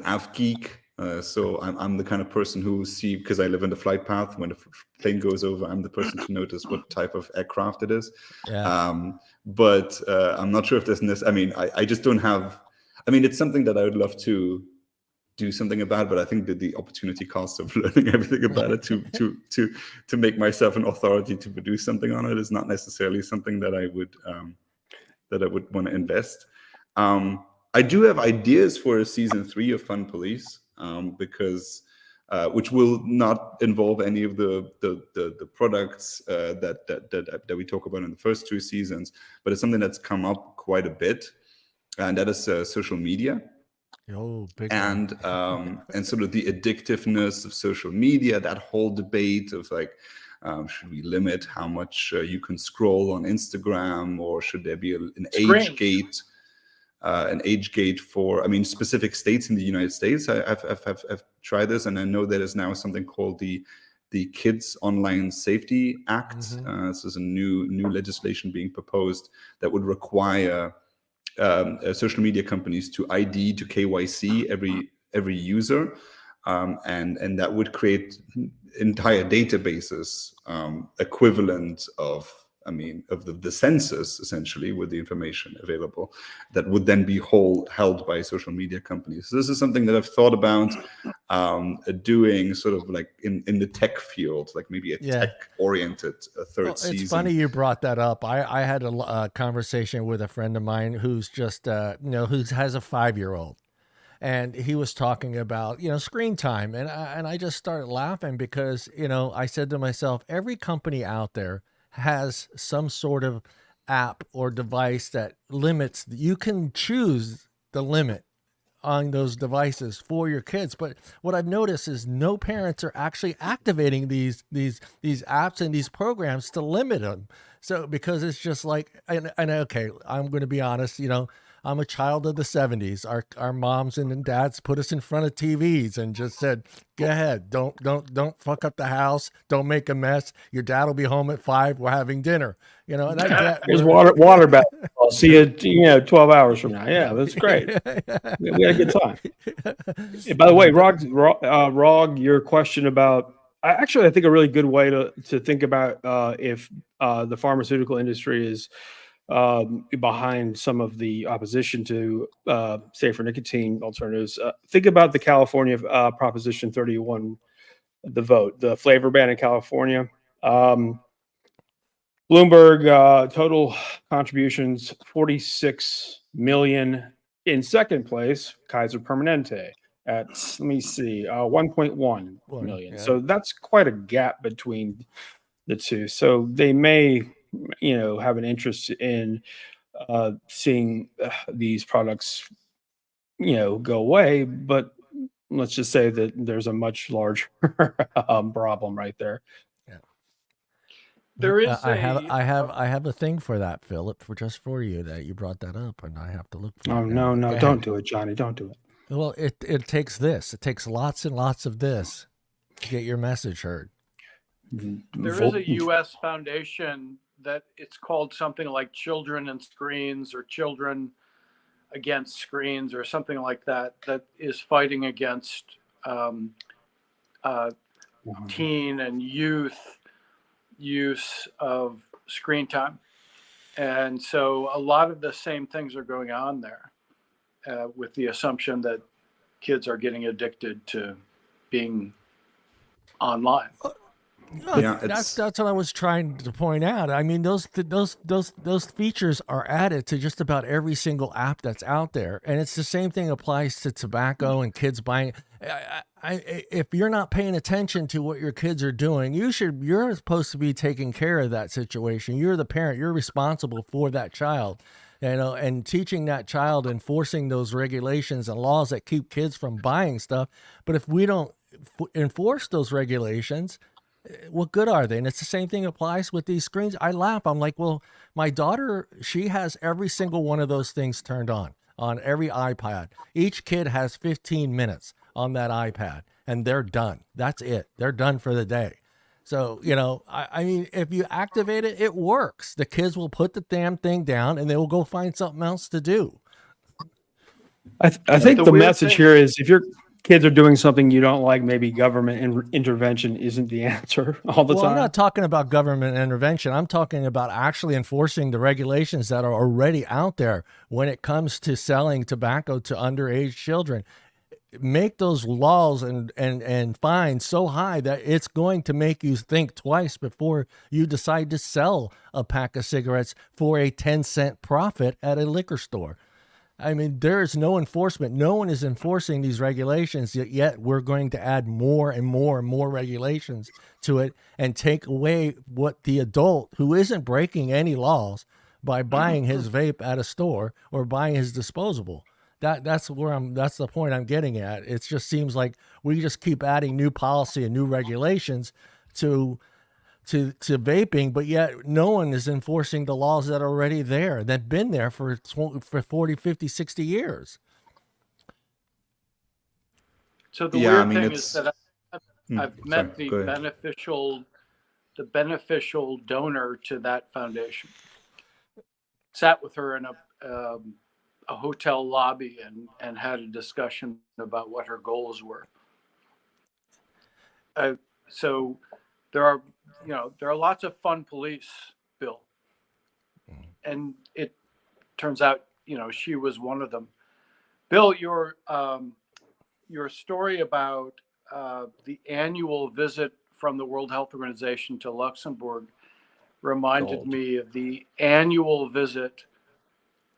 av geek. So I'm the kind of person who because I live in the flight path, when the plane goes over, I'm the person to notice what type of aircraft it is. Yeah. But I'm not sure if there's I mean, I just don't have, I mean, it's something that I would love to do something about, but I think that the opportunity cost of learning everything about it to make myself an authority to produce something on it is not necessarily something that I would want to invest. I do have ideas for a season 3 of Fun Police, because which will not involve any of the products that we talk about in the first 2 seasons, but it's something that's come up quite a bit, and that is social media. Oh, big and sort of the addictiveness of social media, that whole debate of like, should we limit how much you can scroll on Instagram, or should there be an age gate? An age gate for, I mean, specific states in the United States. I've tried this, and I know there is now something called the Kids Online Safety Act. This is a new legislation being proposed that would require social media companies to ID, to KYC every user, and that would create entire databases equivalent of, I mean, of the census, essentially, with the information available, that would then be held by social media companies. So this is something that I've thought about doing, sort of like in the tech field, like maybe a tech-oriented third season. It's funny you brought that up. I had a conversation with a friend of mine who's just, who has a 5-year-old. And he was talking about, screen time. And I just started laughing because, I said to myself, every company out there has some sort of app or device that limits. You can choose the limit on those devices for your kids. But what I've noticed is no parents are actually activating these apps and these programs to limit them. So because it's just like, and okay, I'm going to be honest, I'm a child of the 70s. Our moms and dads put us in front of TVs and just said, "Go ahead, don't fuck up the house, don't make a mess. Your dad will be home at 5. We're having dinner." And I get here's water bath. I'll see you, 12 hours from now. Yeah, that's great. We had a good time. And by the way, Rog, your question about, I think a really good way to think about if the pharmaceutical industry is behind some of the opposition to safer nicotine alternatives. Think about the California Proposition 31, the flavor ban in California. Bloomberg total contributions, 46 million. In second place, Kaiser Permanente at, let me see, 1.1 million. Yeah. So that's quite a gap between the two. So they may have an interest in seeing these products, go away. But let's just say that there's a much larger problem right there. Yeah. There is. I have a thing for that, Philip, for you that you brought that up, and I have to look for. Oh no! Don't do it, Johnny. Don't do it. Well, it takes this. It takes lots and lots of this to get your message heard. There is a U.S. foundation that it's called something like Children and Screens, or Children Against Screens, or something like that, that is fighting against teen and youth use of screen time. And so a lot of the same things are going on there, with the assumption that kids are getting addicted to being online. Yeah, that's what I was trying to point out. I mean, those features are added to just about every single app that's out there, and it's the same thing applies to tobacco and kids buying. If you're not paying attention to what your kids are doing, you're supposed to be taking care of that situation. You're the parent. You're responsible for that child, and teaching that child, enforcing those regulations and laws that keep kids from buying stuff. But if we don't enforce those regulations, what good are they? And it's the same thing applies with these screens. I laugh. I'm like, well, my daughter, she has every single one of those things turned on every iPad. Each kid has 15 minutes on that iPad, and they're done. That's it. They're done for the day. So, I mean, if you activate it, it works. The kids will put the damn thing down, and they will go find something else to do. I think the message here is, if you're kids are doing something you don't like, maybe government intervention isn't the answer all the time. I'm not talking about government intervention. I'm talking about actually enforcing the regulations that are already out there when it comes to selling tobacco to underage children. Make those laws and fines so high that it's going to make you think twice before you decide to sell a pack of cigarettes for a 10-cent profit at a liquor store. I mean, there is no enforcement. No one is enforcing these regulations, yet we're going to add more and more and more regulations to it and take away what the adult who isn't breaking any laws by buying his vape at a store or buying his disposable. That's the point I'm getting at. It just seems like we just keep adding new policy and new regulations to vaping, but yet no one is enforcing the laws that are already there, that've been there for 40, 50, 60 years. So the weird thing is that I've met the beneficial donor to that foundation. Sat with her in a hotel lobby and had a discussion about what her goals were. So there are lots of fun police, Bill, and it turns out she was one of them. Bill, your story about the annual visit from the World Health Organization to Luxembourg reminded me of the annual visit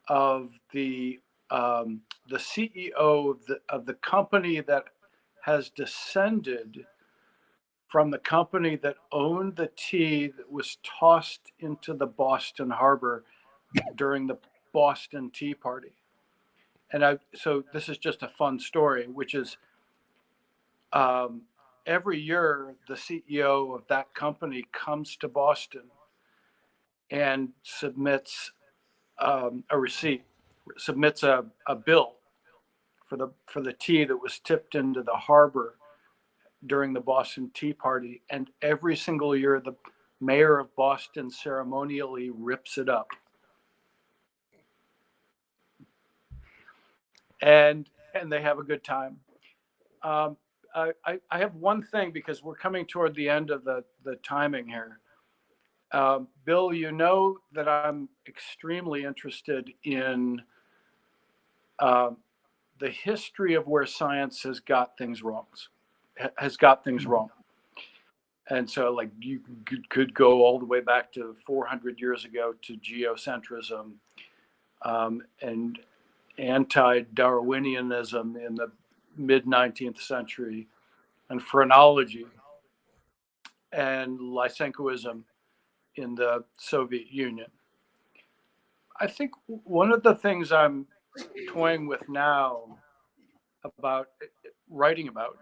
of the CEO of the company that has descended from the company that owned the tea that was tossed into the Boston Harbor during the Boston Tea Party. And so this is just a fun story, which is every year the CEO of that company comes to Boston and submits a receipt, submits a bill for the tea that was tipped into the harbor during the Boston Tea Party. And every single year, the mayor of Boston ceremonially rips it up. And they have a good time. I have one thing, because we're coming toward the end of the timing here. Bill, you know that I'm extremely interested in the history of where science has got things wrong. And so, like, you could go all the way back to 400 years ago to geocentrism and anti-Darwinianism in the mid-19th century, and phrenology and Lysenkoism in the Soviet Union. I think one of the things I'm toying with now about writing about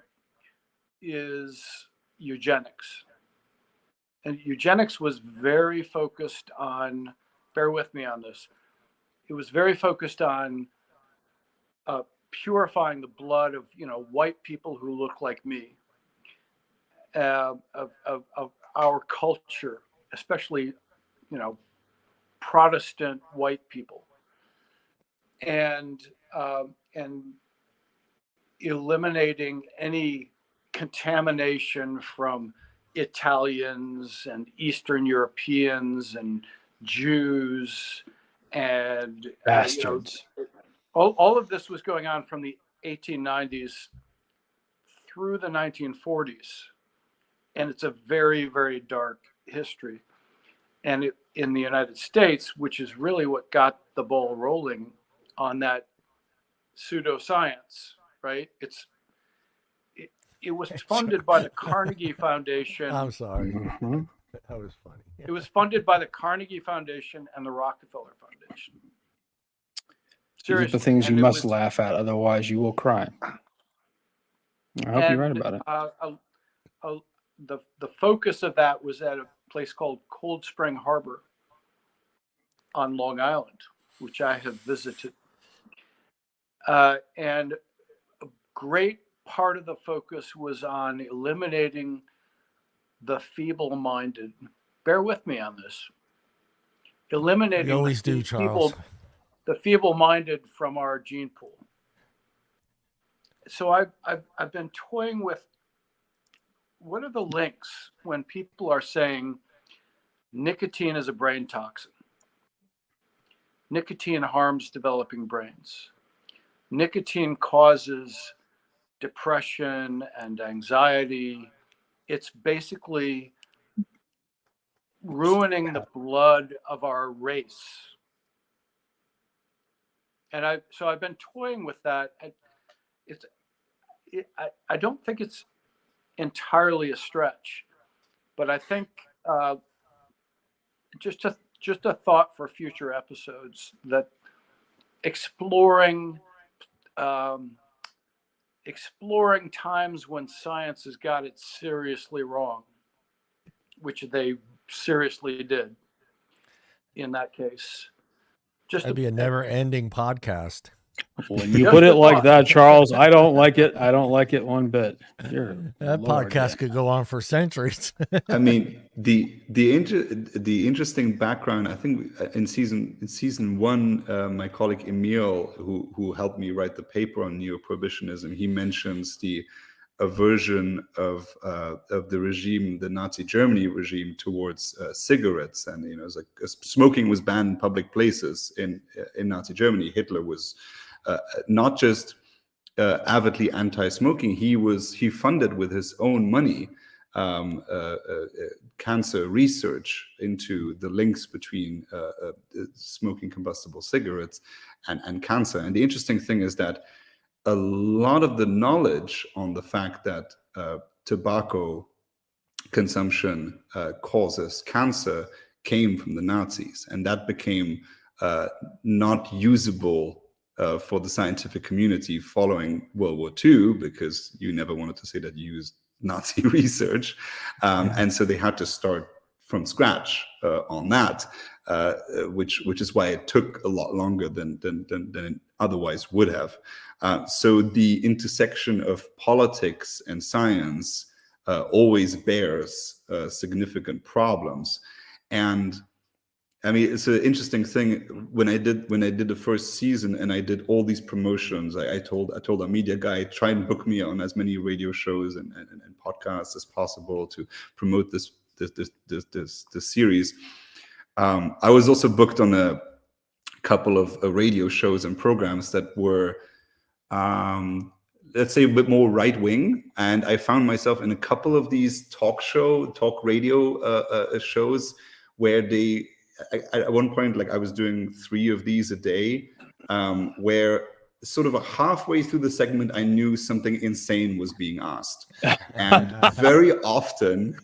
is eugenics. And eugenics was very focused on, bear with me on this, it was very focused on purifying the blood of white people who look like me, of our culture, especially Protestant white people, and eliminating any contamination from Italians and Eastern Europeans and Jews and bastards. All of this was going on from the 1890s through the 1940s. And it's a very, very dark history. And in the United States, which is really what got the ball rolling on that pseudoscience, right? It was funded by the Carnegie Foundation. I'm sorry. Mm-hmm. That was funny. It was funded by the Carnegie Foundation and the Rockefeller Foundation. Seriously. These are the things you must laugh at, otherwise you will cry. I hope you're right about it. The focus of that was at a place called Cold Spring Harbor on Long Island, which I have visited. And a great part of the focus was on eliminating the feeble-minded. Bear with me on this. Eliminating you always do, Charles. The feeble-minded from our gene pool. so I've been toying with what are the links when people are saying nicotine is a brain toxin. Nicotine harms developing brains. Nicotine causes depression and anxiety. It's basically ruining the blood of our race. And I've been toying with that. I don't think it's entirely a stretch, but I think just a thought for future episodes, that exploring times when science has got it seriously wrong, which they seriously did in that case. That'd be a never-ending podcast. When you put it like that, Charles, I don't like it. I don't like it one bit. That podcast could go on for centuries. I mean, the interesting background, I think in season one, my colleague Emil, who helped me write the paper on neo-prohibitionism, he mentions the aversion of the regime, the Nazi Germany regime, towards cigarettes, and it's like smoking was banned in public places in Nazi Germany. Hitler was not just avidly anti-smoking; he funded with his own money cancer research into the links between smoking combustible cigarettes and cancer. And the interesting thing is that a lot of the knowledge on the fact that tobacco consumption causes cancer came from the Nazis, and that became not usable for the scientific community following World War II, because you never wanted to say that you used Nazi research, and so they had to start from scratch on that, which is why it took a lot longer than it otherwise would have. So the intersection of politics and science always bears significant problems. And I mean, it's an interesting thing. When I did the first season and I did all these promotions, I told our media guy, try and book me on as many radio shows and podcasts as possible to promote this series. I was also booked on a couple of radio shows and programs that were, let's say, a bit more right wing, and I found myself in a couple of these talk radio shows where they, at one point, like I was doing 3 of these a day, where sort of halfway through the segment, I knew something insane was being asked. And very often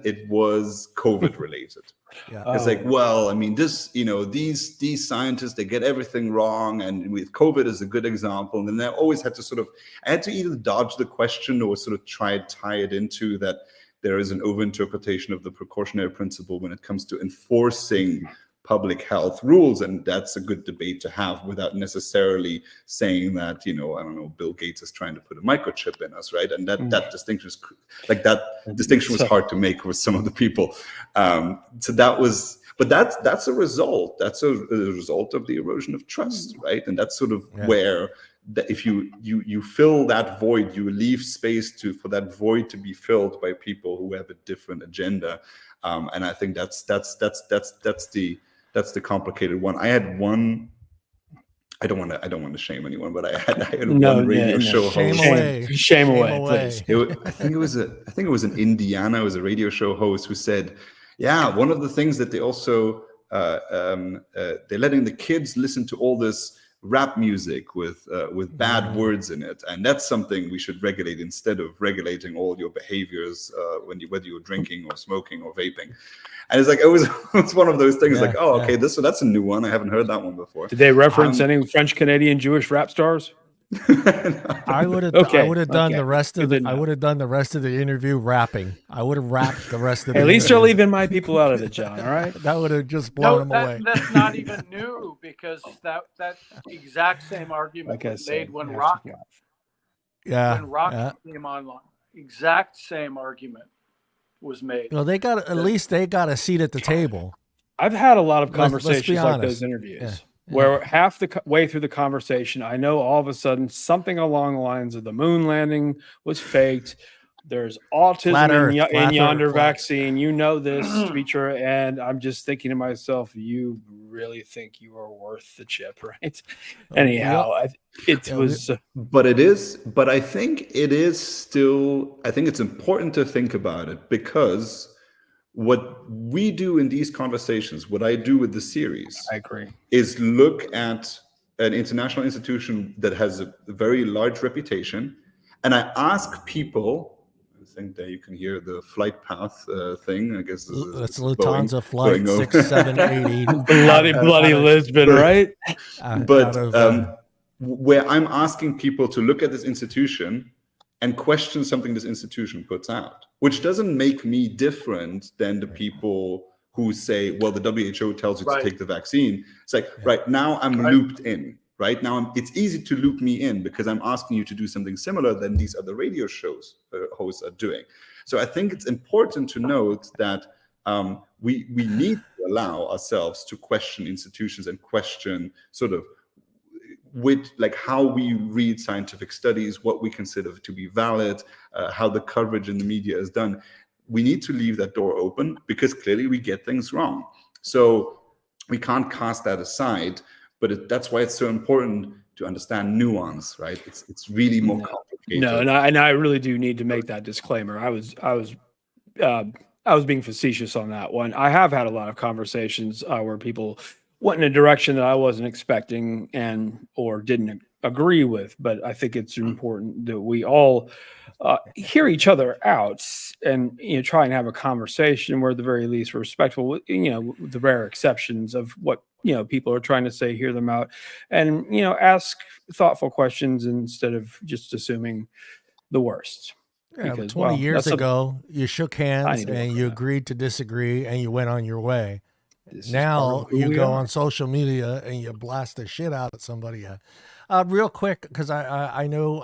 it was COVID related. Yeah. It's like, well, I mean, these scientists, they get everything wrong. And with COVID is a good example. And then I always had to I had to either dodge the question or sort of try to tie it into that there is an overinterpretation of the precautionary principle when it comes to enforcing public health rules, and that's a good debate to have without necessarily saying that, I don't know, Bill Gates is trying to put a microchip in us, right? And that distinction was hard to make with some of the people. So that was, but that's a result. That's a result of the erosion of trust, right? And that's sort of where if you fill that void, you leave space for that void to be filled by people who have a different agenda. And I think that's the complicated one. I had one. I don't want to shame anyone, but I had one radio show host. Shame away, please. I think it was in Indiana. It was a radio show host who said, "Yeah, one of the things that they also they're letting the kids listen to all this rap music with bad words in it, and that's something we should regulate instead of regulating all your behaviors whether you're drinking or smoking or vaping." And it's like it's one of those things that's a new one. I haven't heard that one before. Did they reference any French Canadian Jewish rap stars? I would have done the rest of the interview rapping. I would have rapped the rest of the At least you're leaving my people out of it, John, all right? That would have just blown them away. That's not even new, because that exact same argument was made when Rocket came online. Exact same argument was made. Well, they got a seat at the table. I've had a lot of conversations like those interviews. where half the way through the conversation, I know all of a sudden something along the lines of the moon landing was faked. There's autism in yonder vaccine. You know this feature, and I'm just thinking to myself, you really think you are worth the chip, right? Anyhow, but it is. But I think it is still. I think it's important to think about it, because what we do in these conversations, what I do with the series, I agree, is look at an international institution that has a very large reputation, and I ask people. I think that you can hear the flight path thing. I guess that's Lufthansa flight 6780. bloody Lisbon, right? But where I'm asking people to look at this institution and question something this institution puts out, which doesn't make me different than the people who say, well, the WHO tells you to take the vaccine. It's like, right now I'm looped in. Right now, it's easy to loop me in because I'm asking you to do something similar than these other radio shows hosts are doing. So I think it's important to note that we need to allow ourselves to question institutions and question sort of how we read scientific studies, what we consider to be valid, how the coverage in the media is done. We need to leave that door open because clearly we get things wrong. So we can't cast that aside. But that's why it's so important to understand nuance, right? It's really more complicated. No, and I really do need to make that disclaimer. I was being facetious on that one. I have had a lot of conversations where people went in a direction that I wasn't expecting or didn't agree with. But I think it's important that we all hear each other out and try and have a conversation where at the very least we're respectful. With the rare exceptions of what people are trying to say, hear them out, and ask thoughtful questions instead of just assuming the worst. Yeah, because 20 years ago, you shook hands and you agreed to disagree and you went on your way. Now you go on social media and you blast the shit out of somebody. Real quick, because I know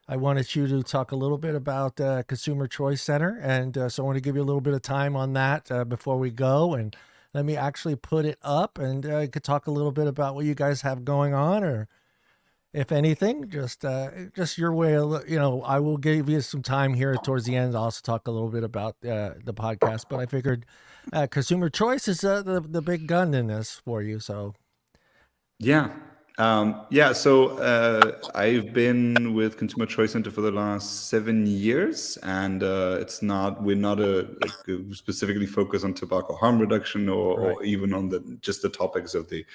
I wanted you to talk a little bit about Consumer Choice Center, and so I want to give you a little bit of time on that before we go. And let me actually put it up, and you could talk a little bit about what you guys have going on, or if anything, just your way. I will give you some time here towards the end. I'll also talk a little bit about the podcast, but I figured Consumer Choice is the big gun in this for you. So, yeah. So I've been with Consumer Choice Center for the last 7 years, and we're not specifically focused on tobacco harm reduction or even on just the topics of the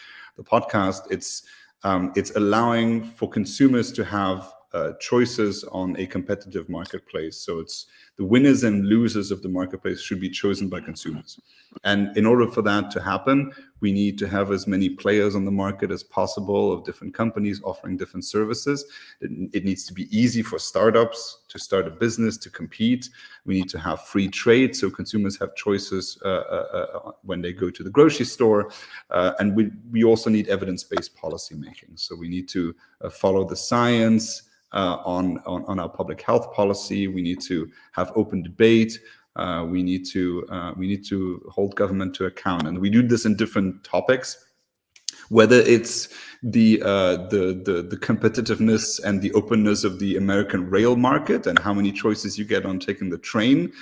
podcast. It's allowing for consumers to have choices on a competitive marketplace. So it's the winners and losers of the marketplace should be chosen by consumers. And in order for that to happen, we need to have as many players on the market as possible of different companies offering different services. It needs to be easy for startups to start a business, to compete. We need to have free trade so consumers have choices when they go to the grocery store. And we also need evidence-based policy making. So we need to follow the science on our public health policy. We need to have open debate. We need to hold government to account, and we do this in different topics. Whether it's the competitiveness and the openness of the American rail market and how many choices you get on taking the train,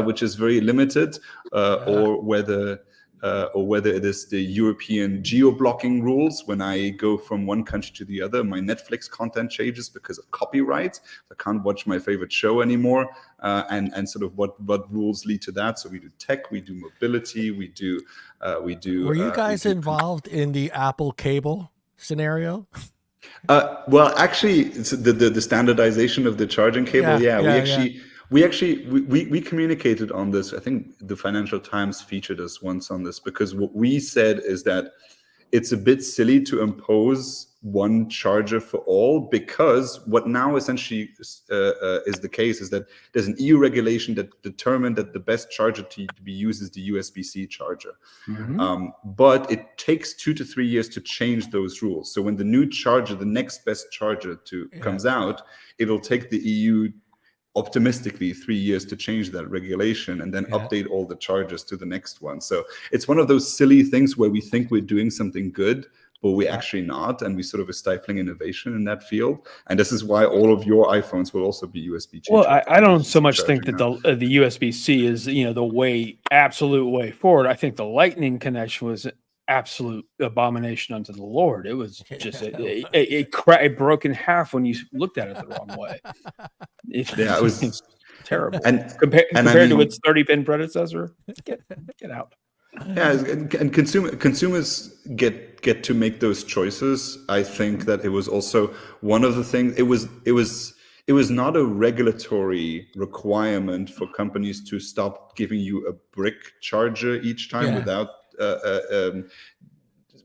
which is very limited, or whether it is the European geo-blocking rules. When I go from one country to the other, my Netflix content changes because of copyright. I can't watch my favorite show anymore, and sort of what rules lead to that. So we do tech, we do mobility, we do. Were you guys involved in the Apple cable scenario? Well, actually, it's the standardization of the charging cable. We communicated on this. I think the Financial Times featured us once on this, because what we said is that it's a bit silly to impose one charger for all, because what now essentially is the case is that there's an EU regulation that determined that the best charger to be used is the USB-C charger. Mm-hmm. But it takes 2 to 3 years to change those rules. So when the new charger, the next best charger comes out, it'll take the EU optimistically 3 years to change that regulation and then update all the charges to the next one. So it's one of those silly things where we think we're doing something good, but we're actually not, and we sort of are stifling innovation in that field. And this is why all of your iPhones will also be USB-C. Well, I don't so much think that the USB-C is, the absolute way forward. I think the Lightning connection was an absolute abomination unto the Lord. It was just it broke in half when you looked at it the wrong way. It was terrible. And compared to its 30-pin predecessor, get out. Yeah, and consumers get to make those choices. I think that it was also one of the things. It was not a regulatory requirement for companies to stop giving you a brick charger each time without.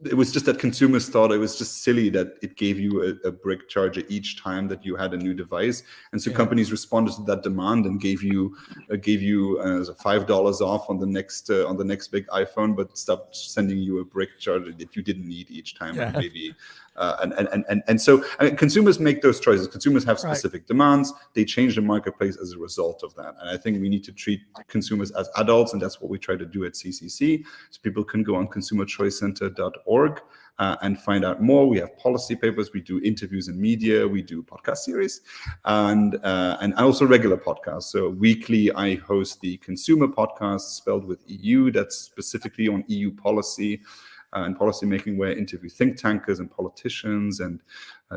It was just that consumers thought it was just silly that it gave you a brick charger each time that you had a new device, and so companies responded to that demand and gave you $5 off on the next big iPhone, but stopped sending you a brick charger that you didn't need each time. And maybe and so consumers make those choices. Consumers have specific demands. They change the marketplace as a result of that. And I think we need to treat consumers as adults, and that's what we try to do at CCC. So people can go on consumerchoicecenter.org and find out more. We have policy papers. We do interviews in media. We do podcast series, and also regular podcasts. So weekly, I host the Consumer Podcast, spelled with EU. That's specifically on EU policy and policy making, where I interview think tankers and politicians and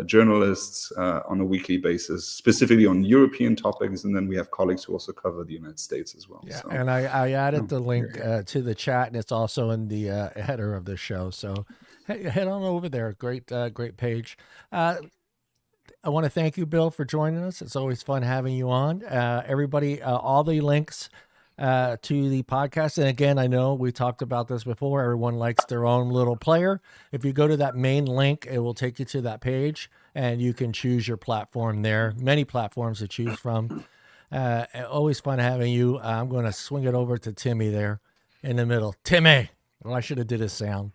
journalists on a weekly basis, specifically on European topics. And then we have colleagues who also cover the United States as well. Yeah, so. And I added the link to the chat, and it's also in the header of the show. So head on over there. Great page. I want to thank you, Bill, for joining us. It's always fun having you on. Everybody, all the links to the podcast. And again, I know we talked about this before. Everyone likes their own little player. If you go to that main link, it will take you to that page, and you can choose your platform there. Many platforms to choose from. Always fun having you. I'm going to swing it over to Timmy there in the middle. Timmy. Well, I should have did his sound.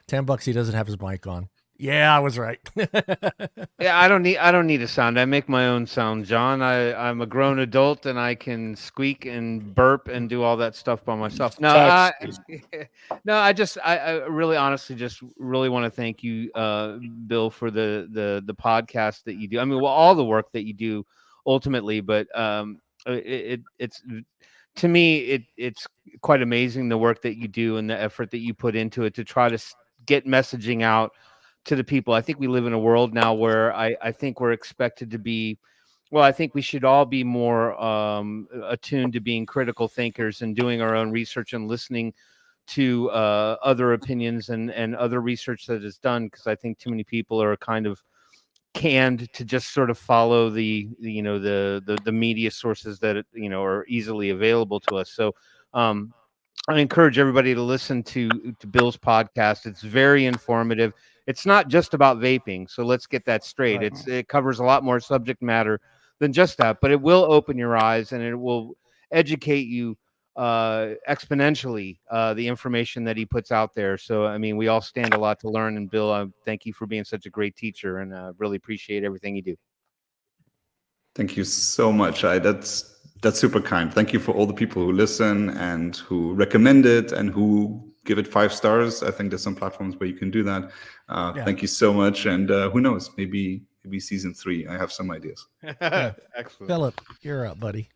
$10. He doesn't have his mic on. Yeah, I was right. Yeah, I don't need a sound. I make my own sound, John. I'm a grown adult, and I can squeak and burp and do all that stuff by myself. No, I really honestly just really want to thank you, Bill, for the podcast that you do. I mean, well, all the work that you do ultimately, but it's to me it's quite amazing the work that you do and the effort that you put into it to try to get messaging out to the people. I think we live in a world now where I think we're expected to be, well, I think we should all be more attuned to being critical thinkers and doing our own research and listening to other opinions and other research that is done, because I think too many people are kind of canned to just sort of follow the media sources that are easily available to us. So I encourage everybody to listen to Bill's podcast. It's very informative. It's not just about vaping, so let's get that straight. Right. It covers a lot more subject matter than just that, but it will open your eyes and it will educate you exponentially, the information that he puts out there. So, I mean, we all stand a lot to learn. And Bill, thank you for being such a great teacher, and really appreciate everything you do. Thank you so much. That's super kind. Thank you for all the people who listen and who recommend it and who give it 5 stars. I think there's some platforms where you can do that. Thank you so much. And who knows, maybe season 3. I have some ideas. Excellent. Phillip, you're up, buddy.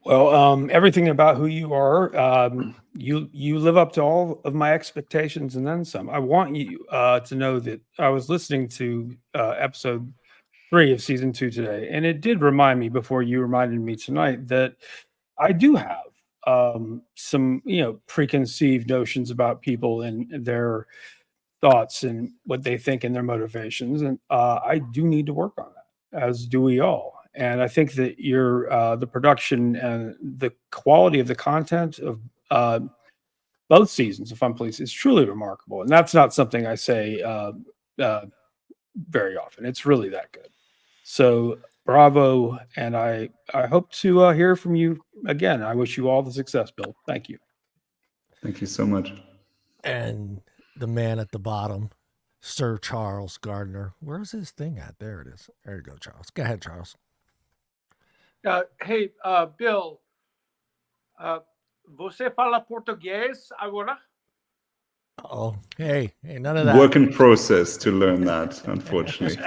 Well, everything about who you are, you live up to all of my expectations and then some. I want you to know that I was listening to episode 3 of season 2 today, and it did remind me, before you reminded me tonight, that I do have some preconceived notions about people and their thoughts and what they think and their motivations, and I do need to work on that, as do we all. And I think that the production and the quality of the content of both seasons of Fun Police is truly remarkable, and that's not something I say very often. It's really that good. So bravo, and I hope to hear from you again. I wish you all the success, Bill. Thank you. Thank you so much. And the man at the bottom, Sir Charles Garner. Where's his thing at? There it is. There you go, Charles. Go ahead, Charles. Hey, Bill, você fala português agora? Oh, hey, none of that. Work in process to learn that, unfortunately.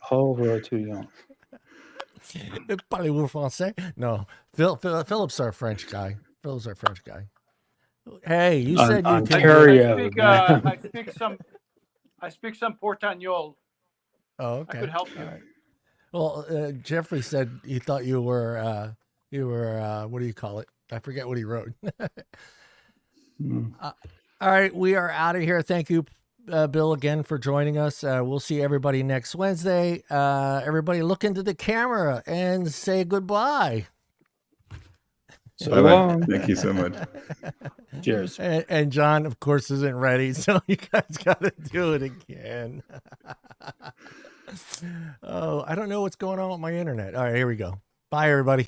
Pauvre too young. Parlez-vous français? No, Philip's our French guy. Philip's our French guy. Hey, you said you Ontario. I speak some Portuñol. Oh, okay. I could help you. Right. Well, Jeffrey said he thought you were what do you call it? I forget what he wrote. All right, we are out of here. Thank you, Bill, again for joining us. We'll see everybody next Wednesday. Everybody look into the camera and say goodbye. So long. Thank you so much. Cheers. And John, of course, isn't ready, so you guys got to do it again. Oh, I don't know what's going on with my internet. All right, here we go. Bye, everybody.